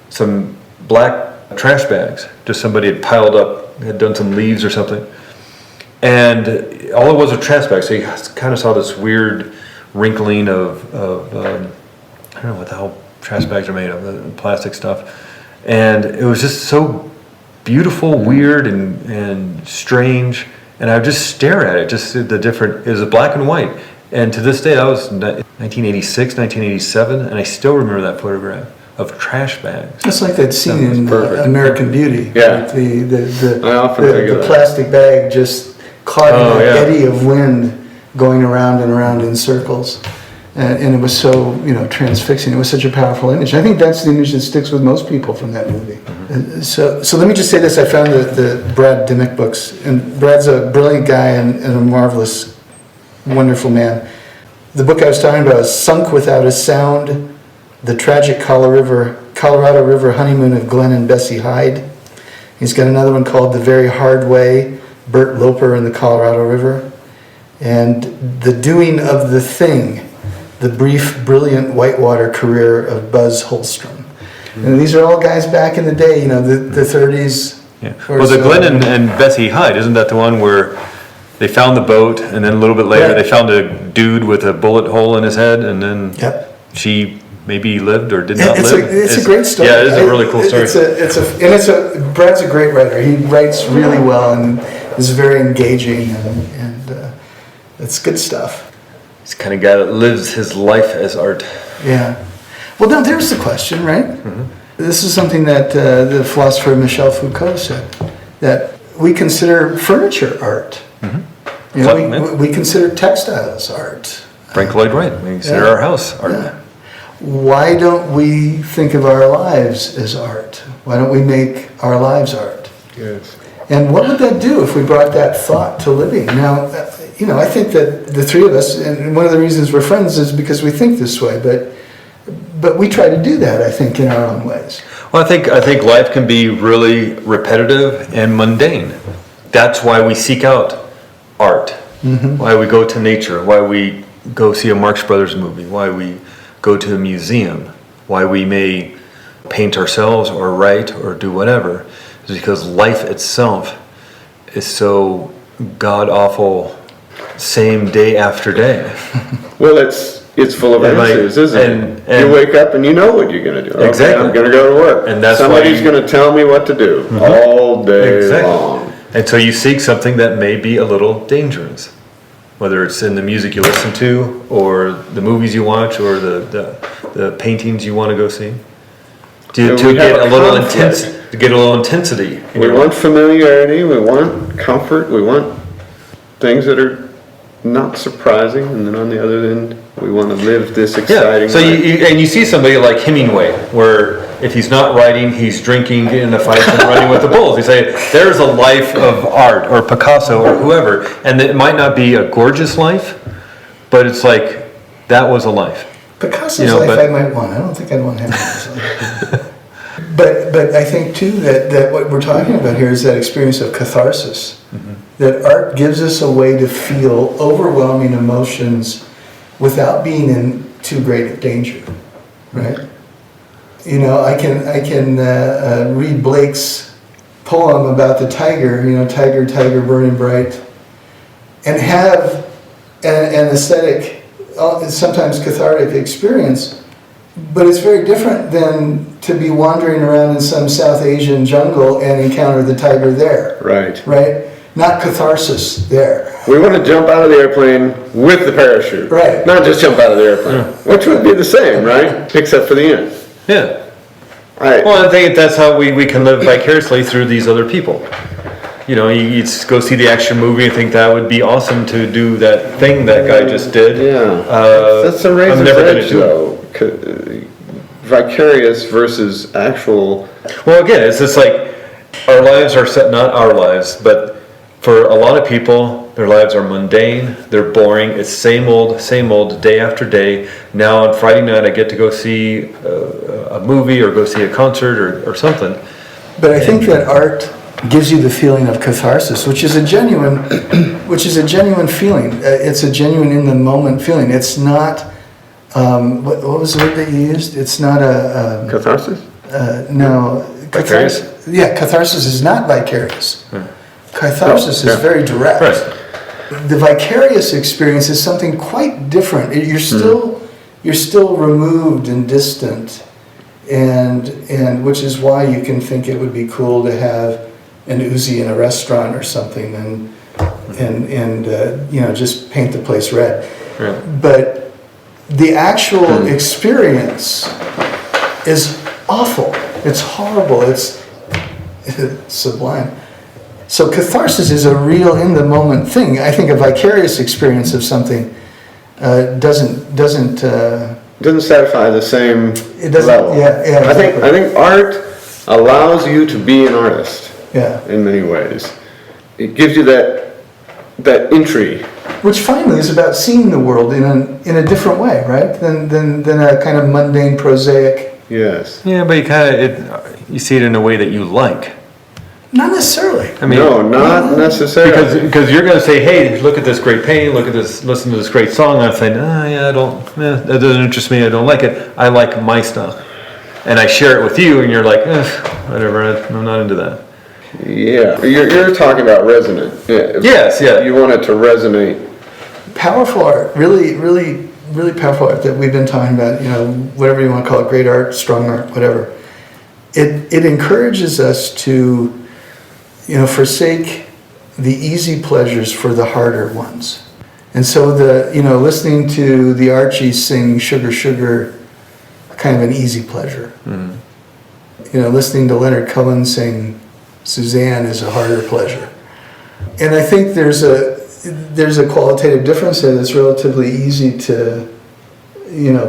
some black trash bags. Just somebody had piled up, had done some leaves or something. And all it was trash bags. So you kind of saw this weird wrinkling of I don't know what the hell trash bags are made of, the plastic stuff. And it was just so beautiful, weird, and strange. And I would just stare at it, just the different, it was black and white. And to this day, that was 1986, 1987, and I still remember that photograph of trash bags. It's like that scene in American Beauty. Yeah. Like the plastic bag just caught in an eddy of wind going around and around in circles. And it was so, you know, transfixing. It was such a powerful image. I think that's the image that sticks with most people from that movie. So let me just say this. I found the Brad Dimick books. And Brad's a brilliant guy and a marvelous, wonderful man. The book I was talking about is Sunk Without a Sound, The Tragic Colorado River Honeymoon of Glenn and Bessie Hyde. He's got another one called The Very Hard Way, Bert Loper and the Colorado River. And The Doing of the Thing, The Brief, Brilliant Whitewater Career of Buzz Holstrom. And these are all guys back in the day, you know, the 30s. Yeah. Well, the Glenn and Bessie Hyde, isn't that the one where they found the boat, and then a little bit later they found a dude with a bullet hole in his head, and then she maybe lived or did not live? It's a great story. Yeah, it is a really cool story. Brad's a great writer. He writes really well and is very engaging, and it's good stuff. He's the kind of guy that lives his life as art. Yeah. Well, now there's the question, right? This is something that the philosopher Michel Foucault said, that we consider furniture art. You know, we consider textiles art. Frank Lloyd Wright, we consider our house art. Yeah. Why don't we think of our lives as art? Why don't we make our lives art? Yes. And what would that do if we brought that thought to living? Now, I think that the three of us, and one of the reasons we're friends is because we think this way, but we try to do that, I think, in our own ways. Well, I think life can be really repetitive and mundane. That's why we seek out art, why we go to nature, why we go see a Marx Brothers movie, why we go to a museum, why we may paint ourselves or write or do whatever, is because life itself is so god-awful, same day after day. Well, it's full of answers, isn't it? You wake up and you know what you're going to do. Exactly. Okay, I'm going to go to work. And that's somebody's going to tell me what to do all day long. And so you seek something that may be a little dangerous, whether it's in the music you listen to, or the movies you watch, or the paintings you want to go see. To get a little intensity. We want familiarity. We want comfort. We want things that are not surprising, and then on the other end, we want to live this exciting So life. you see somebody like Hemingway, where if he's not writing, he's drinking, getting in a fight, and running with the bulls. You say, there's a life of art, or Picasso, or whoever, and it might not be a gorgeous life, but it's like, that was a life. Picasso's life I might want. I don't think I'd want Hemingway's life. But I think, too, that what we're talking about here is that experience of catharsis. That art gives us a way to feel overwhelming emotions without being in too great a danger, right? I can read Blake's poem about the tiger, tiger, tiger, burning bright, and have an aesthetic, sometimes cathartic experience, but it's very different than to be wandering around in some South Asian jungle and encounter the tiger there. Right? Not catharsis there. We want to jump out of the airplane with the parachute. Right. Not just jump out of the airplane. Which would be the same, right? Except for the end. Yeah. Right. Well, I think that's how we can live vicariously through these other people. You go see the action movie and think that would be awesome to do that thing that guy just did. Yeah. That's a razor's edge, though. Vicarious versus actual. Well, again, it's just like our lives are set, not our lives, but for a lot of people, their lives are mundane, they're boring, it's same old, day after day. Now on Friday night I get to go see a movie or go see a concert or something. But I think that art gives you the feeling of catharsis, which is a genuine feeling. It's a genuine in the moment feeling. It's not, what was the word that you used? It's not a... Catharsis? No. Vicarious? Yeah, catharsis is not vicarious. Catharsis is very direct. Right. The vicarious experience is something quite different. You're still removed and distant, and which is why you can think it would be cool to have an Uzi in a restaurant or something, and just paint the place red. Right. But the actual experience is awful. It's horrible. It's sublime. So catharsis is a real in-the-moment thing. I think a vicarious experience of something doesn't satisfy the same level. Yeah. I think art allows you to be an artist. Yeah. In many ways, it gives you that entry. Which finally is about seeing the world in a different way, right? Than a kind of mundane, prosaic. Yes. Yeah, but you see it in a way that you like. Not necessarily. I mean, no, not necessarily. Because you're going to say, hey, look at this great painting, listen to this great song. I'm saying, that doesn't interest me, I don't like it. I like my stuff. And I share it with you, and you're like, whatever, I'm not into that. Yeah, you're talking about resonant. Yeah. Yes, yeah. You want it to resonate. Powerful art, really, really, really powerful art that we've been talking about, whatever you want to call it, great art, strong art, whatever. It encourages us to forsake the easy pleasures for the harder ones. And so listening to the Archies sing Sugar, Sugar, kind of an easy pleasure. Mm-hmm. Listening to Leonard Cohen sing Suzanne is a harder pleasure. And I think there's a qualitative difference there that's relatively easy to,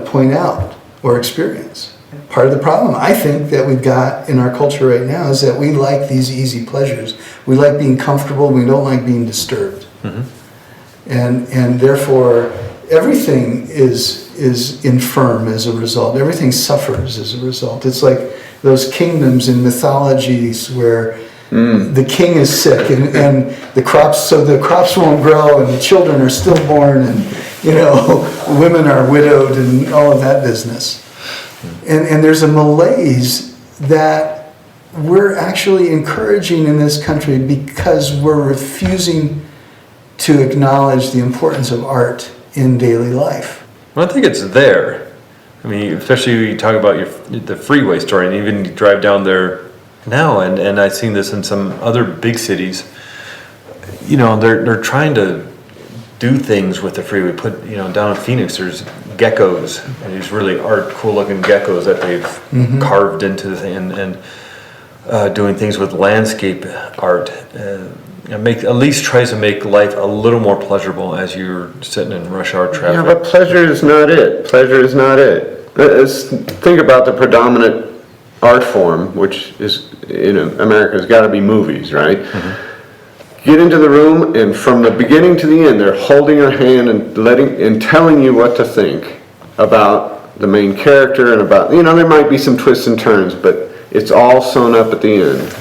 point out or experience. Part of the problem, I think, that we've got in our culture right now is that we like these easy pleasures. We like being comfortable. We don't like being disturbed. Mm-hmm. and therefore everything is infirm as a result. Everything suffers as a result. It's like those kingdoms in mythologies where the king is sick and the crops won't grow and the children are stillborn and women are widowed and all of that business. And there's a malaise that we're actually encouraging in this country because we're refusing to acknowledge the importance of art in daily life. Well, I think it's there. I mean, especially when you talk about the freeway story, and even you drive down there now, and I've seen this in some other big cities. They're trying to do things with the freeway. Down in Phoenix, there's geckos, and these really cool-looking geckos that they've carved into the thing, and doing things with landscape art. At least tries to make life a little more pleasurable as you're sitting in rush hour traffic. Yeah, but pleasure is not it. Pleasure is not it. Think about the predominant art form, which is in America has got to be movies, right? Get into the room, and from the beginning to the end, they're holding your hand and telling you what to think about the main character and about there might be some twists and turns, but it's all sewn up at the end.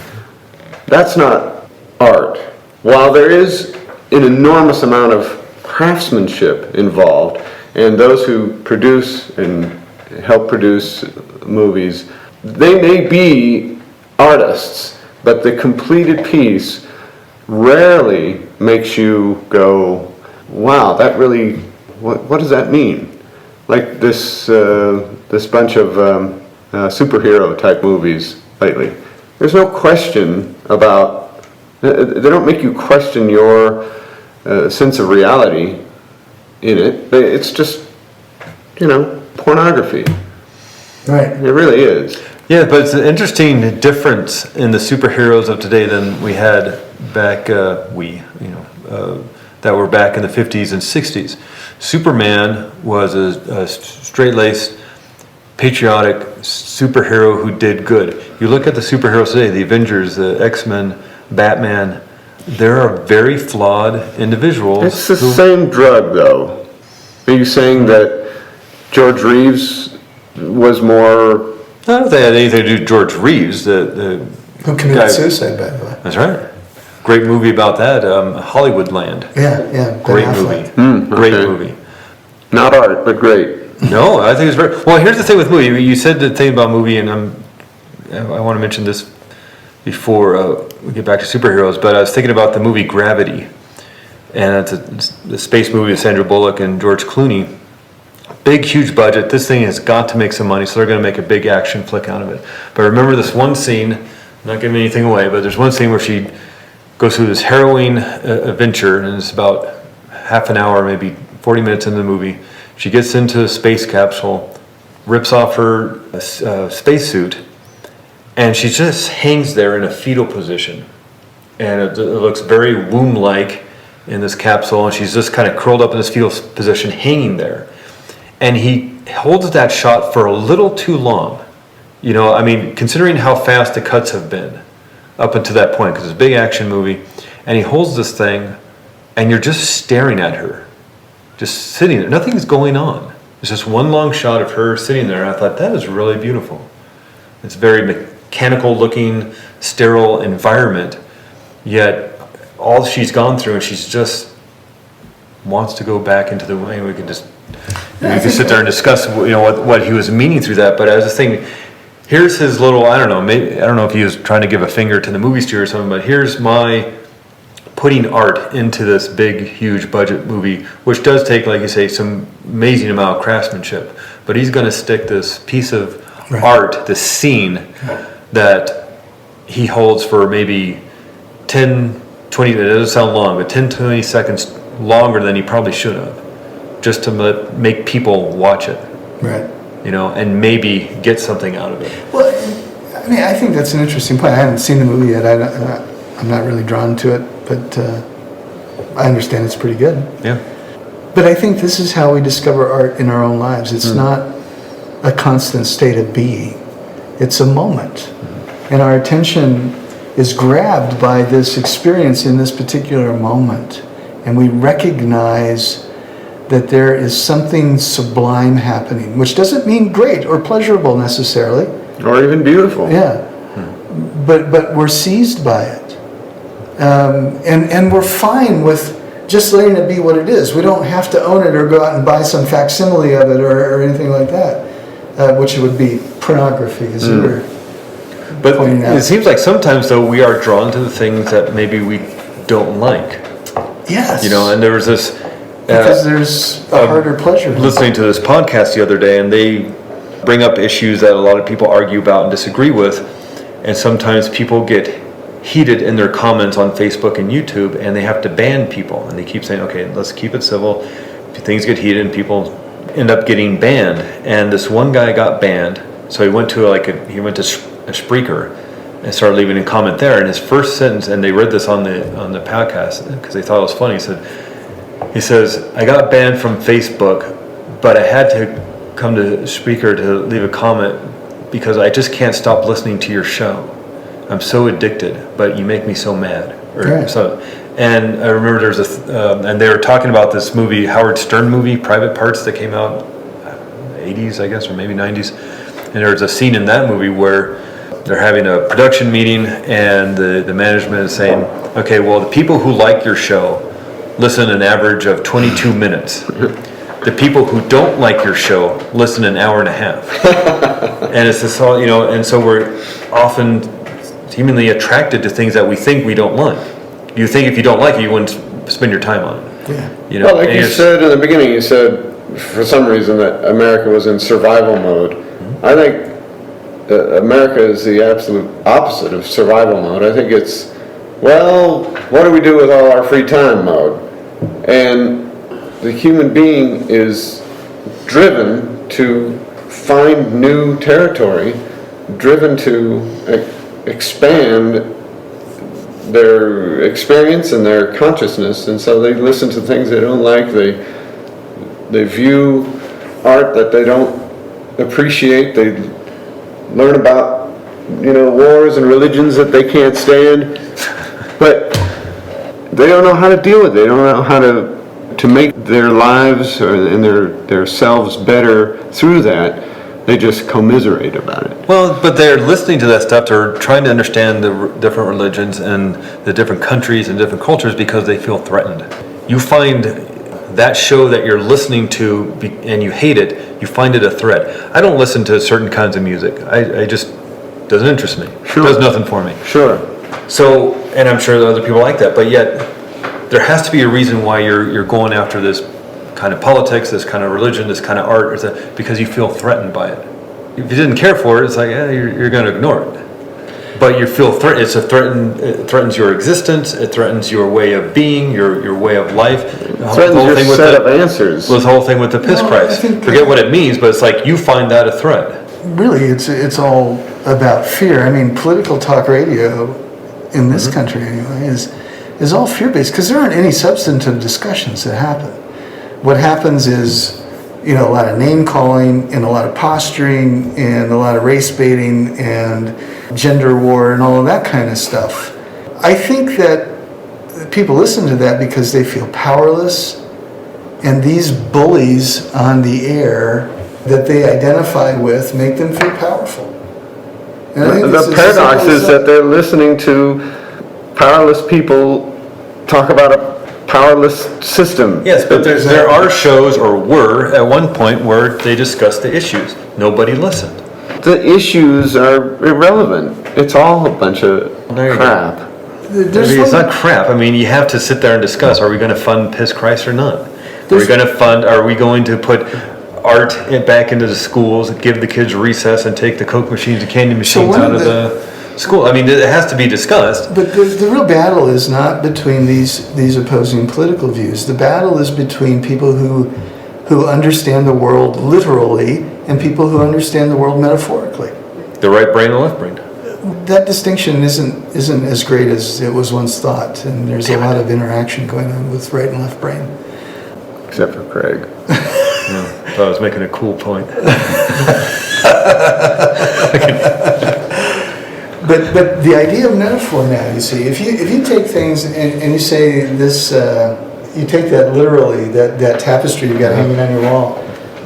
That's not art. While there is an enormous amount of craftsmanship involved, and those who produce and help produce movies, they may be artists, but the completed piece rarely makes you go, wow, that really, what does that mean? Like this bunch of superhero type movies lately. There's no question about, they don't make you question your sense of reality in it. It's just, pornography. Right. It really is. Yeah, but it's an interesting difference in the superheroes of today than we had back, that were back in the 50s and 60s. Superman was a straight-laced, patriotic superhero who did good. You look at the superheroes today, the Avengers, the X-Men, Batman, they're very flawed individuals. It's the same drug, though. Are you saying that George Reeves was more... I don't think it had anything to do with George Reeves. Who committed suicide, by the way. That's right. Great movie about that, Hollywoodland. Yeah. Great movie. Great movie. Not art, but great. No, I think it's very... Well, here's the thing with movie. You said the thing about movie, and I want to mention this before we get back to superheroes, but I was thinking about the movie Gravity. And it's a space movie with Sandra Bullock and George Clooney. Big, huge budget. This thing has got to make some money, so they're going to make a big action flick out of it. But remember this one scene, I'm not giving anything away, but there's one scene where she goes through this harrowing adventure, and it's about half an hour, maybe 40 minutes into the movie. She gets into a space capsule, rips off her spacesuit, and she just hangs there in a fetal position. And it looks very womb-like in this capsule, and she's just kind of curled up in this fetal position, hanging there. And he holds that shot for a little too long. Considering how fast the cuts have been up until that point, because it's a big action movie, and he holds this thing, and you're just staring at her, just sitting there. Nothing's going on. It's just one long shot of her sitting there, and I thought, that is really beautiful. It's very mechanical-looking, sterile environment, yet all she's gone through, and she's just wants to go back into the way. We can just... We can sit there and discuss, what he was meaning through that. But I was just thinking, here's his little, I don't know if he was trying to give a finger to the movie studio or something, but here's my putting art into this big, huge budget movie, which does take, like you say, some amazing amount of craftsmanship. But he's going to stick this piece of art, this scene that he holds for maybe 10, 20, it doesn't sound long, but 10, 20 seconds longer than he probably should have, just to make people watch it. Right. And maybe get something out of it. Well, I think that's an interesting point. I haven't seen the movie yet. I'm not really drawn to it, but I understand it's pretty good. Yeah. But I think this is how we discover art in our own lives. It's not a constant state of being. It's a moment. And our attention is grabbed by this experience in this particular moment. and we recognize that there is something sublime happening, which doesn't mean great or pleasurable necessarily. Or even beautiful. Yeah, but we're seized by it, and we're fine with just letting it be what it is. We don't have to own it or go out and buy some facsimile of it or anything like that, which would be pornography, as you were But pointing out. it seems like sometimes, though, we are drawn to the things that maybe we don't like. Yes. You know, and there was this... because there's a harder pleasure. listening to this podcast the other day, and they bring up issues that a lot of people argue about and disagree with, and sometimes people get heated in their comments on Facebook and YouTube, and they have to ban people, and they keep saying, okay, let's keep it civil. Things get heated and people end up getting banned, and this one guy got banned, so he went to a Spreaker and started leaving a comment there, and his first sentence, and they read this on the podcast because they thought it was funny, he says, I got banned from Facebook, but I had to come to Spreaker to leave a comment because I just can't stop listening to your show. I'm so addicted, but you make me so mad. Right. So, and I remember there's and they were talking about this movie, Howard Stern movie, Private Parts, that came out 80s, I guess, or maybe 90s. And there's a scene in that movie where they're having a production meeting, and the management is saying, okay, well, the people who like your show listen an average of 22 minutes. The people who don't like your show listen an hour and a half. And it's this all, and so we're often seemingly attracted to things that we think we don't like. You think if you don't like it, you wouldn't spend your time on it. Yeah. Well, like you said in the beginning, you said for some reason that America was in survival mode. Mm-hmm. I think America is the absolute opposite of survival mode. I think it's, well, what do we do with all our free time mode? And the human being is driven to find new territory, driven to expand their experience and their consciousness, and so they listen to things they don't like. They view art that they don't appreciate. They learn about wars and religions that they can't stand, but they don't know how to deal with it. They don't know how to make their lives and their selves better through that. They just commiserate about it. Well, but they're listening to that stuff. They're trying to understand the different religions and the different countries and different cultures because they feel threatened. You find that show that you're listening to and you hate it, you find it a threat. I don't listen to certain kinds of music. I just, doesn't interest me. Sure. It does nothing for me. Sure. So, and I'm sure that other people like that, but yet there has to be a reason why you're going after this kind of politics, this kind of religion, this kind of art, because you feel threatened by it. If you didn't care for it, it's like, you're going to ignore it. But you feel threatened. It threatens your existence. It threatens your way of being, your way of life. it threatens your set of answers. This whole thing with the piss Christ. Forget what it means, but it's like you find that a threat. Really, it's all about fear. I mean, political talk radio in this country anyway is all fear-based because there aren't any substantive discussions that happen. What happens is, a lot of name-calling and a lot of posturing and a lot of race baiting and gender war and all of that kind of stuff. I think that people listen to that because they feel powerless, and these bullies on the air that they identify with make them feel powerful. And I think The paradox is that they're listening to powerless people talk about a powerless system. Yes, but there are shows, or were at one point, where they discussed the issues. Nobody listened. The issues are irrelevant. It's all a bunch of There you go. crap. It's not crap. I mean, you have to sit there and discuss, are we going to fund Piss Christ or not? Are we going to put art back into the schools, give the kids recess and take the Coke machines and candy machines out of the school? I mean, it has to be discussed. But the real battle is not between these opposing political views. The battle is between people who understand the world literally and people who understand the world metaphorically. The right brain and left brain. That distinction isn't as great as it was once thought, and there's a lot of interaction going on with right and left brain. Except for Craig. I thought I was making a cool point. But the idea of metaphor now, you see, if you take things and you say this, you take that literally, that tapestry you got hanging on your wall,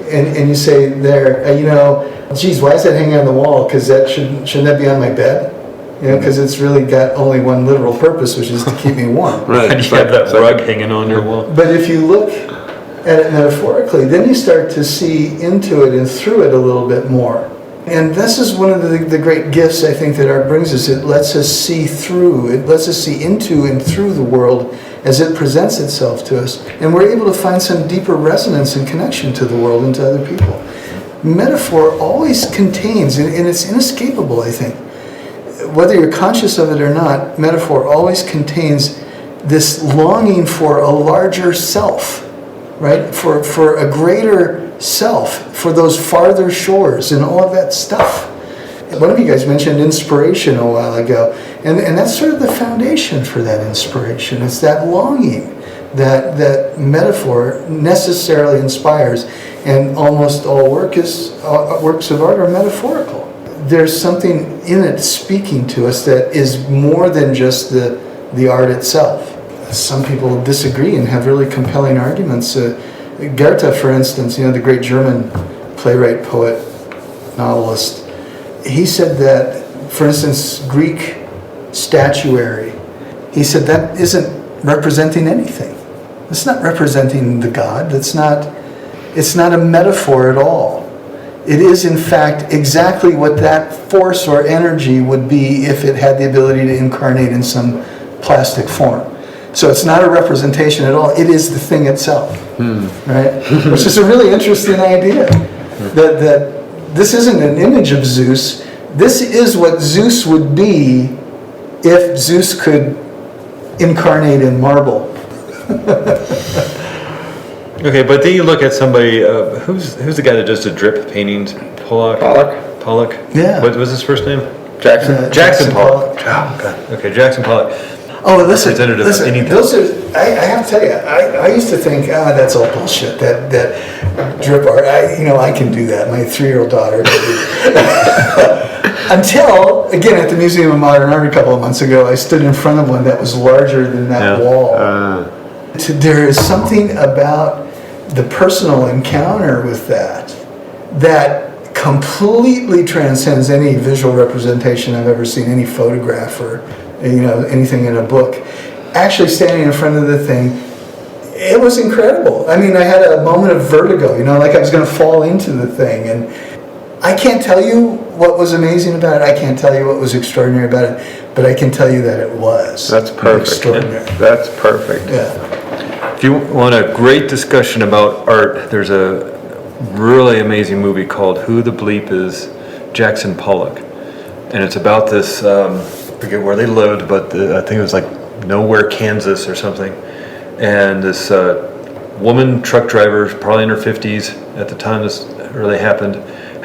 and you say there, geez, why is that hanging on the wall? Because shouldn't that be on my bed? Because it's really got only one literal purpose, which is to keep me warm. Right. And you have that rug hanging on your wall. But if you look at it metaphorically, then you start to see into it and through it a little bit more. And this is one of the great gifts, I think, that art brings us. It lets us see through, it lets us see into and through the world as it presents itself to us. And we're able to find some deeper resonance and connection to the world and to other people. Metaphor always contains, and it's inescapable, I think, whether you're conscious of it or not, metaphor always contains this longing for a larger self, right? For a greater self, for those farther shores and all of that stuff. One of you guys mentioned inspiration a while ago, and that's sort of the foundation for that inspiration. It's that longing that metaphor necessarily inspires, and almost all works of art are metaphorical. There's something in it speaking to us that is more than just the art itself. Some people disagree and have really compelling arguments. Goethe, for instance, the great German playwright, poet, novelist, he said that, for instance, Greek statuary, he said that isn't representing anything. It's not representing the god. It's not a metaphor at all. It is, in fact, exactly what that force or energy would be if it had the ability to incarnate in some plastic form. So it's not a representation at all. It is the thing itself, right? Which is a really interesting idea. That this isn't an image of Zeus. This is what Zeus would be if Zeus could incarnate in marble. Okay, but then you look at somebody, who's the guy that does the drip paintings? Pollock? Yeah. What was his first name? Jackson Pollock. Oh, God. Okay, Jackson Pollock. Oh, listen, anything. those are, I have to tell you, I used to think, that's all bullshit, that drip art, I can do that, my 3-year-old daughter. Until, again, at the Museum of Modern Art a couple of months ago, I stood in front of one that was larger than that wall. There is something about the personal encounter with that completely transcends any visual representation I've ever seen, any photograph or anything in a book. Actually standing in front of the thing, it was incredible. I mean, I had a moment of vertigo, like I was going to fall into the thing. And I can't tell you what was amazing about it. I can't tell you what was extraordinary about it. But I can tell you that it was. That's perfect. Extraordinary. That's perfect. Yeah. If you want a great discussion about art, there's a really amazing movie called Who the Bleep is Jackson Pollock. And it's about this, I forget where they lived, but I think it was like nowhere, Kansas or something. And this woman truck driver, probably in her 50s at the time this really happened,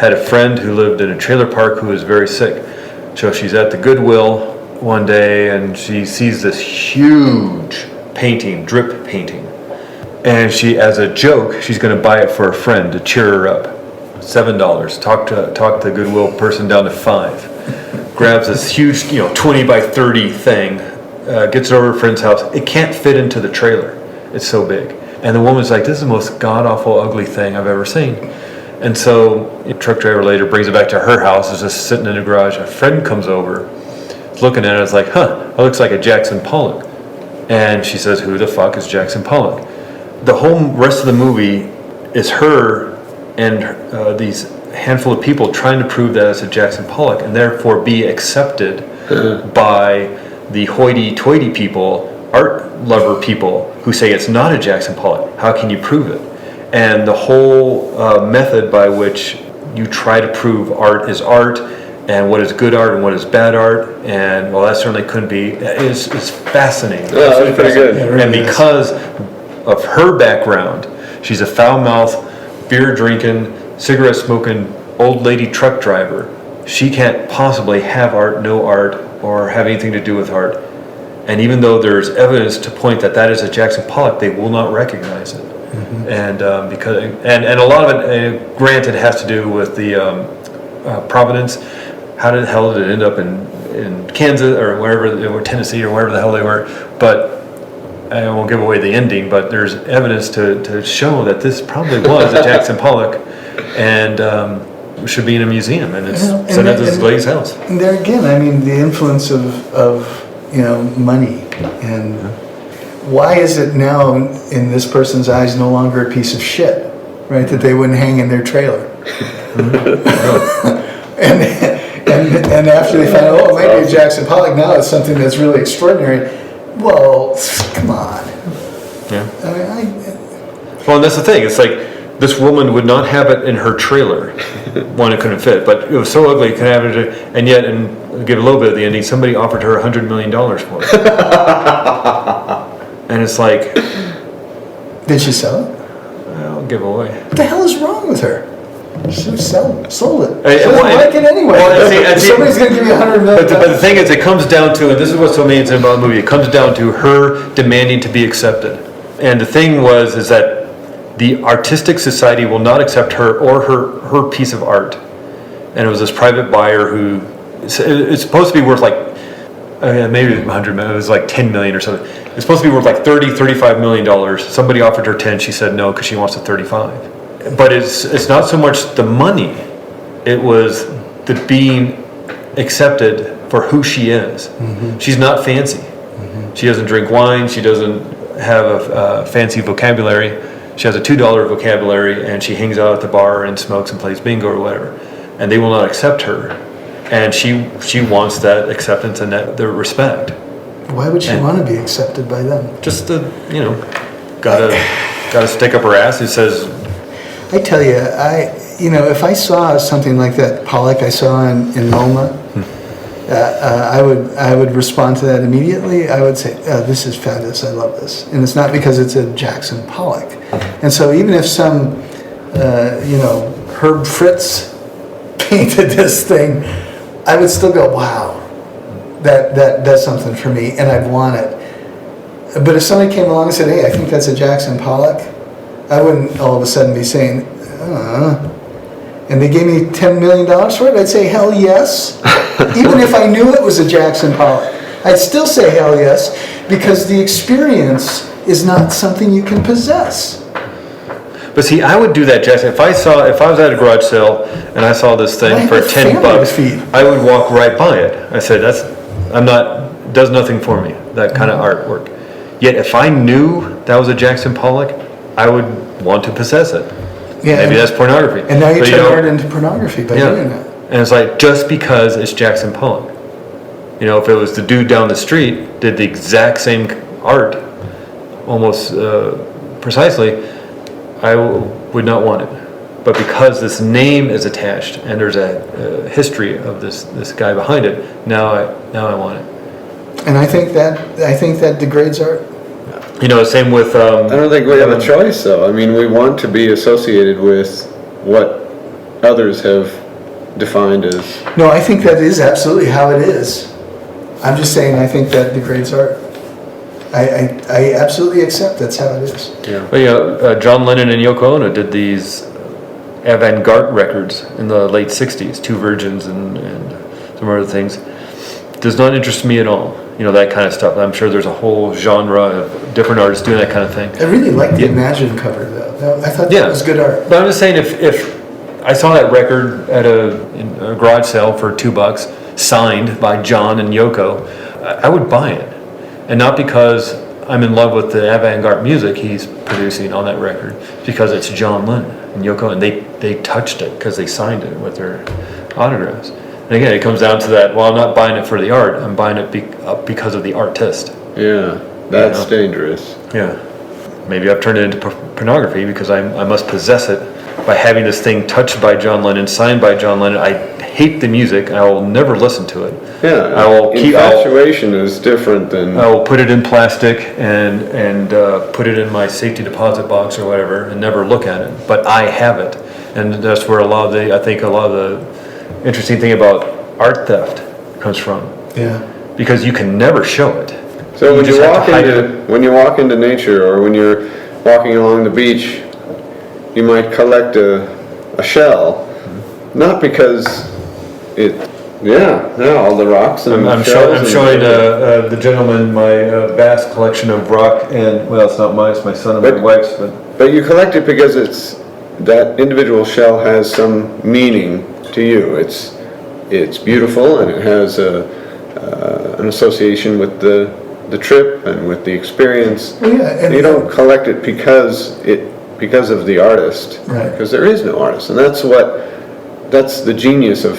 had a friend who lived in a trailer park who was very sick. So she's at the Goodwill one day and she sees this huge painting, drip painting. And she, as a joke, she's going to buy it for a friend to cheer her up. $7. Talk the Goodwill person down to $5. Grabs this huge, 20 by 30 thing, gets it over to a friend's house. It can't fit into the trailer. It's so big. And the woman's like, this is the most god-awful, ugly thing I've ever seen. And so the truck driver later brings it back to her house. It's just sitting in the garage. A friend comes over, looking at it, it's like, it looks like a Jackson Pollock. And she says, who the fuck is Jackson Pollock? The whole rest of the movie is her and these handful of people trying to prove that it's a Jackson Pollock and therefore be accepted by the hoity-toity people, art lover people who say it's not a Jackson Pollock. How can you prove it? And the whole method by which you try to prove art is art, and what is good art and what is bad art, and well, that certainly couldn't be, is fascinating. Yeah, that's pretty good. Yeah, really And because of her background, she's a foul-mouthed, beer-drinking, cigarette-smoking, old lady truck driver. She can't possibly have art, know art, or have anything to do with art. And even though there's evidence to point that is a Jackson Pollock, they will not recognize it. Mm-hmm. And because a lot of it, granted, has to do with the provenance. How the hell did it end up in Kansas or wherever, or Tennessee or wherever the hell they were? But I won't give away the ending, but there's evidence to show that this probably was a Jackson Pollock, and should be in a museum, and it's sent at this lady's house. And there again, I mean, the influence of money, and why is it now in this person's eyes no longer a piece of shit, right? That they wouldn't hang in their trailer. and after they find out, oh, it might be a Jackson Pollock, now it's something that's really extraordinary. Well, come on. Yeah. I mean, Well, and that's the thing. It's like this woman would not have it in her trailer. One, it couldn't fit, but it was so ugly it couldn't have it. And yet, and I'll give a little bit of the ending, somebody offered her $100 million for it. And it's like, did she sell it? I'll give away. What the hell is wrong with her? She sold it. She doesn't Well, like it anyway. well, If somebody's going to give you $100 million. But the thing is, it comes down to, and this is what's so amazing about the movie, it comes down to her demanding to be accepted. And the thing is that the artistic society will not accept her or her piece of art. And it was this private buyer who, it's supposed to be worth like, maybe 100 million, it was like 10 million or something. It's supposed to be worth like $35 million. Somebody offered her 10, she said no because she wants the 35. But it's not so much the money, it was the being accepted for who she is. Mm-hmm. She's not fancy. Mm-hmm. She doesn't drink wine, she doesn't have a fancy vocabulary. She has a $2 vocabulary, and she hangs out at the bar and smokes and plays bingo or whatever. And they will not accept her. And she wants that acceptance and the respect. Why would she want to be accepted by them? Just gotta stick up her ass. It says, I tell you, if I saw something like that Pollock I saw in MoMA, I would respond to that immediately. I would say, oh, this is fabulous, I love this. And it's not because it's a Jackson Pollock. And so even if some, Herb Fritz painted this thing, I would still go, wow, that's something for me, and I'd want it. But if somebody came along and said, hey, I think that's a Jackson Pollock, I wouldn't all of a sudden be saying, and they gave me $10 million for it, I'd say hell yes. Even if I knew it was a Jackson Pollock, I'd still say hell yes, because the experience is not something you can possess. but see, I would do that, Jackson. If I was at a garage sale and I saw this thing for $10, I would walk right by it. I said, does nothing for me, that kind of artwork. Yet if I knew that was a Jackson Pollock, I would want to possess it. Yeah, maybe that's pornography. And now you turn art into pornography by doing that. And it's like, just because it's Jackson Pollock. If it was the dude down the street, did the exact same art, almost precisely, I would not want it. But because this name is attached and there's a history of this guy behind it, now I want it. And I think that degrades art. Same with. I don't think we have a choice, though. I mean, we want to be associated with what others have defined as. No, I think that is absolutely how it is. I'm just saying, I think that degrades art. I absolutely accept that's how it is. Yeah. Well, John Lennon and Yoko Ono did these avant-garde records in the late '60s, Two Virgins and some other things. Does not interest me at all. That kind of stuff. I'm sure there's a whole genre of different artists doing that kind of thing. I really like the Imagine cover, though. I thought that was good art. But I'm just saying, if I saw that record at a garage sale for $2, signed by John and Yoko, I would buy it. And not because I'm in love with the avant-garde music he's producing on that record, because it's John Lennon and Yoko, and they touched it because they signed it with their autographs. And again, it comes down to that, well, I'm not buying it for the art, I'm buying it because of the artist. Yeah, that's dangerous. Yeah. Maybe I've turned it into pornography because I must possess it by having this thing touched by John Lennon, signed by John Lennon. I hate the music. I will never listen to it. Yeah, infatuation is different than. I will put it in plastic and put it in my safety deposit box or whatever, and never look at it. But I have it, and that's where I think a lot of the interesting thing about art theft comes from. Yeah. Because you can never show it. So when you walk into nature, or when you're walking along the beach, you might collect a shell, not because it Yeah, all the rocks and I'm shells I'm and- showing the gentleman my vast collection of rock and, well, it's not mine, it's my son and my But- wife's, but But you collect it because that individual shell has some meaning to you. It's beautiful and it has an association with the trip and with the experience. Well, yeah, and- You don't collect it because of the artist. Right. Because there is no artist. And that's the genius of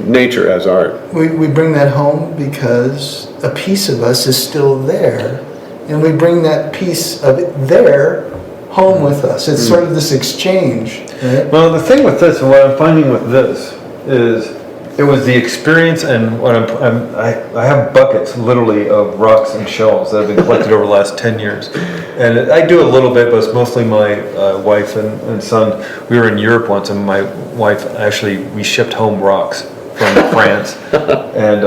nature as art. We bring that home because a piece of us is still there, and we bring that piece of it there home with us. It's sort of this exchange, right? well, the thing with this, and what I'm finding with this, is it was the experience, and what I have buckets literally of rocks and shells that have been collected over the last 10 years. And I do a little bit, but it's mostly my wife and son. We were in Europe once, and my wife, actually, we shipped home rocks from France. And,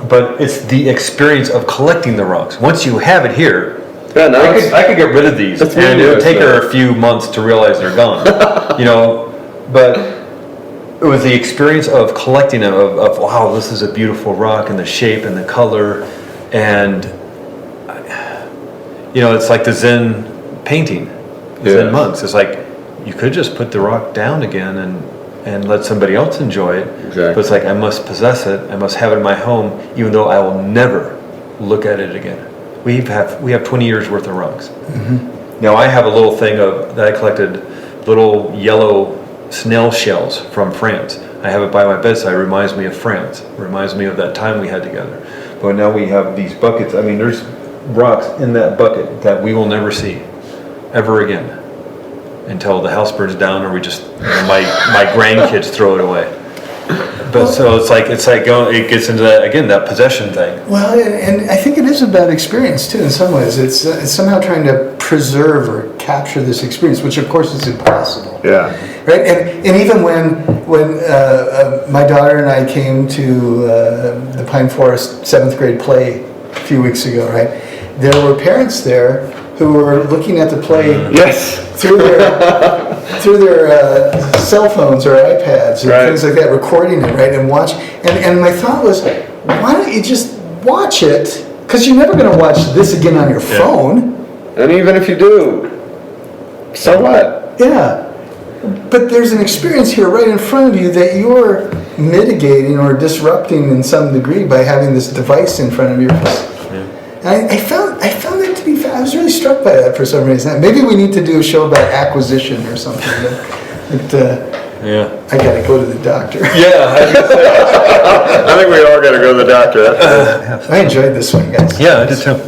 but it's the experience of collecting the rocks. Once you have it here, Yeah, now I could get rid of these, That's and it would meaningless, take her though. a few months to realize they're gone. You know, but it was the experience of collecting them, of wow, this is a beautiful rock, and the shape and the color, and you know, it's like the Zen painting, the Zen Yeah. monks. It's like you could just put the rock down again and let somebody else enjoy it. Exactly. But it's like I must possess it. I must have it in my home, even though I will never look at it again. We have 20 years worth of rocks. Now I have a little thing that I collected, little yellow snail shells from France. I have it by my bedside. It reminds me of France. It reminds me of that time we had together. But now we have these buckets. I mean, there's rocks in that bucket that we will never see ever again until the house burns down, or we just, my grandkids throw it away. But so it's like it gets into that again, that possession thing. Well, and I think it is about experience too. In some ways, it's somehow trying to preserve or capture this experience, which of course is impossible. Yeah. Right, and even when my daughter and I came to the Pine Forest 7th grade play a few weeks ago, right, there were parents there who were looking at the play Yes. through their cell phones or iPads and Right. things like that, recording it, right, and watch. And my thought was, why don't you just watch it? Because you're never going to watch this again on your phone. And even if you do, so what? Yeah. But there's an experience here right in front of you that you're mitigating or disrupting in some degree by having this device in front of your face. And I found that to be, I was really struck by that for some reason. Maybe we need to do a show about acquisition or something. But Yeah. I gotta go to the doctor. Yeah. I think we all gotta go to the doctor. I enjoyed this one, guys. Yeah, I did too.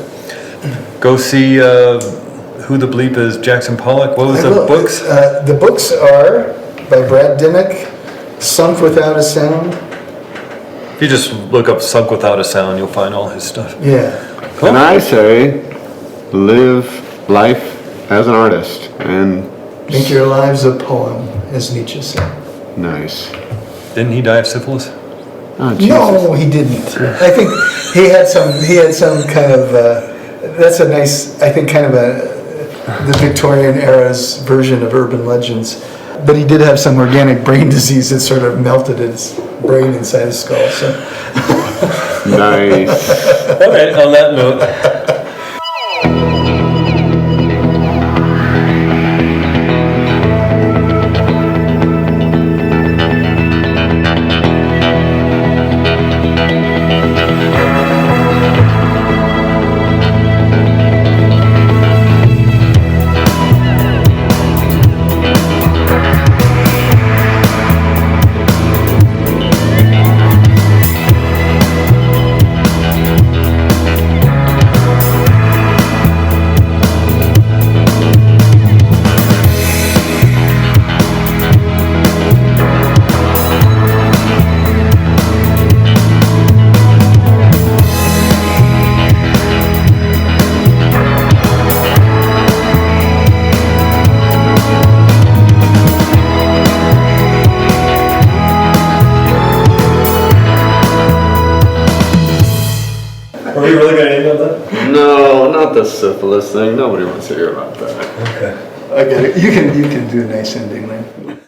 Go see Who the Bleep is Jackson Pollock. What was the books? The books are by Brad Dimmock, Sunk Without a Sound. If you just look up Sunk Without a Sound, you'll find all his stuff. Yeah. And I say, live life as an artist. And Make your lives a poem, as Nietzsche said. nice. Didn't he die of syphilis? Oh, Jesus. No, he didn't. I think he had some kind of, that's a nice, I think kind of the Victorian era's version of urban legends. But he did have some organic brain disease that sort of melted his brain inside his skull. So. Nice. All right, on that note. Are we really gonna end on that? No, not the syphilis thing. Nobody wants to hear about that. Okay. I get it. You can do a nice ending there.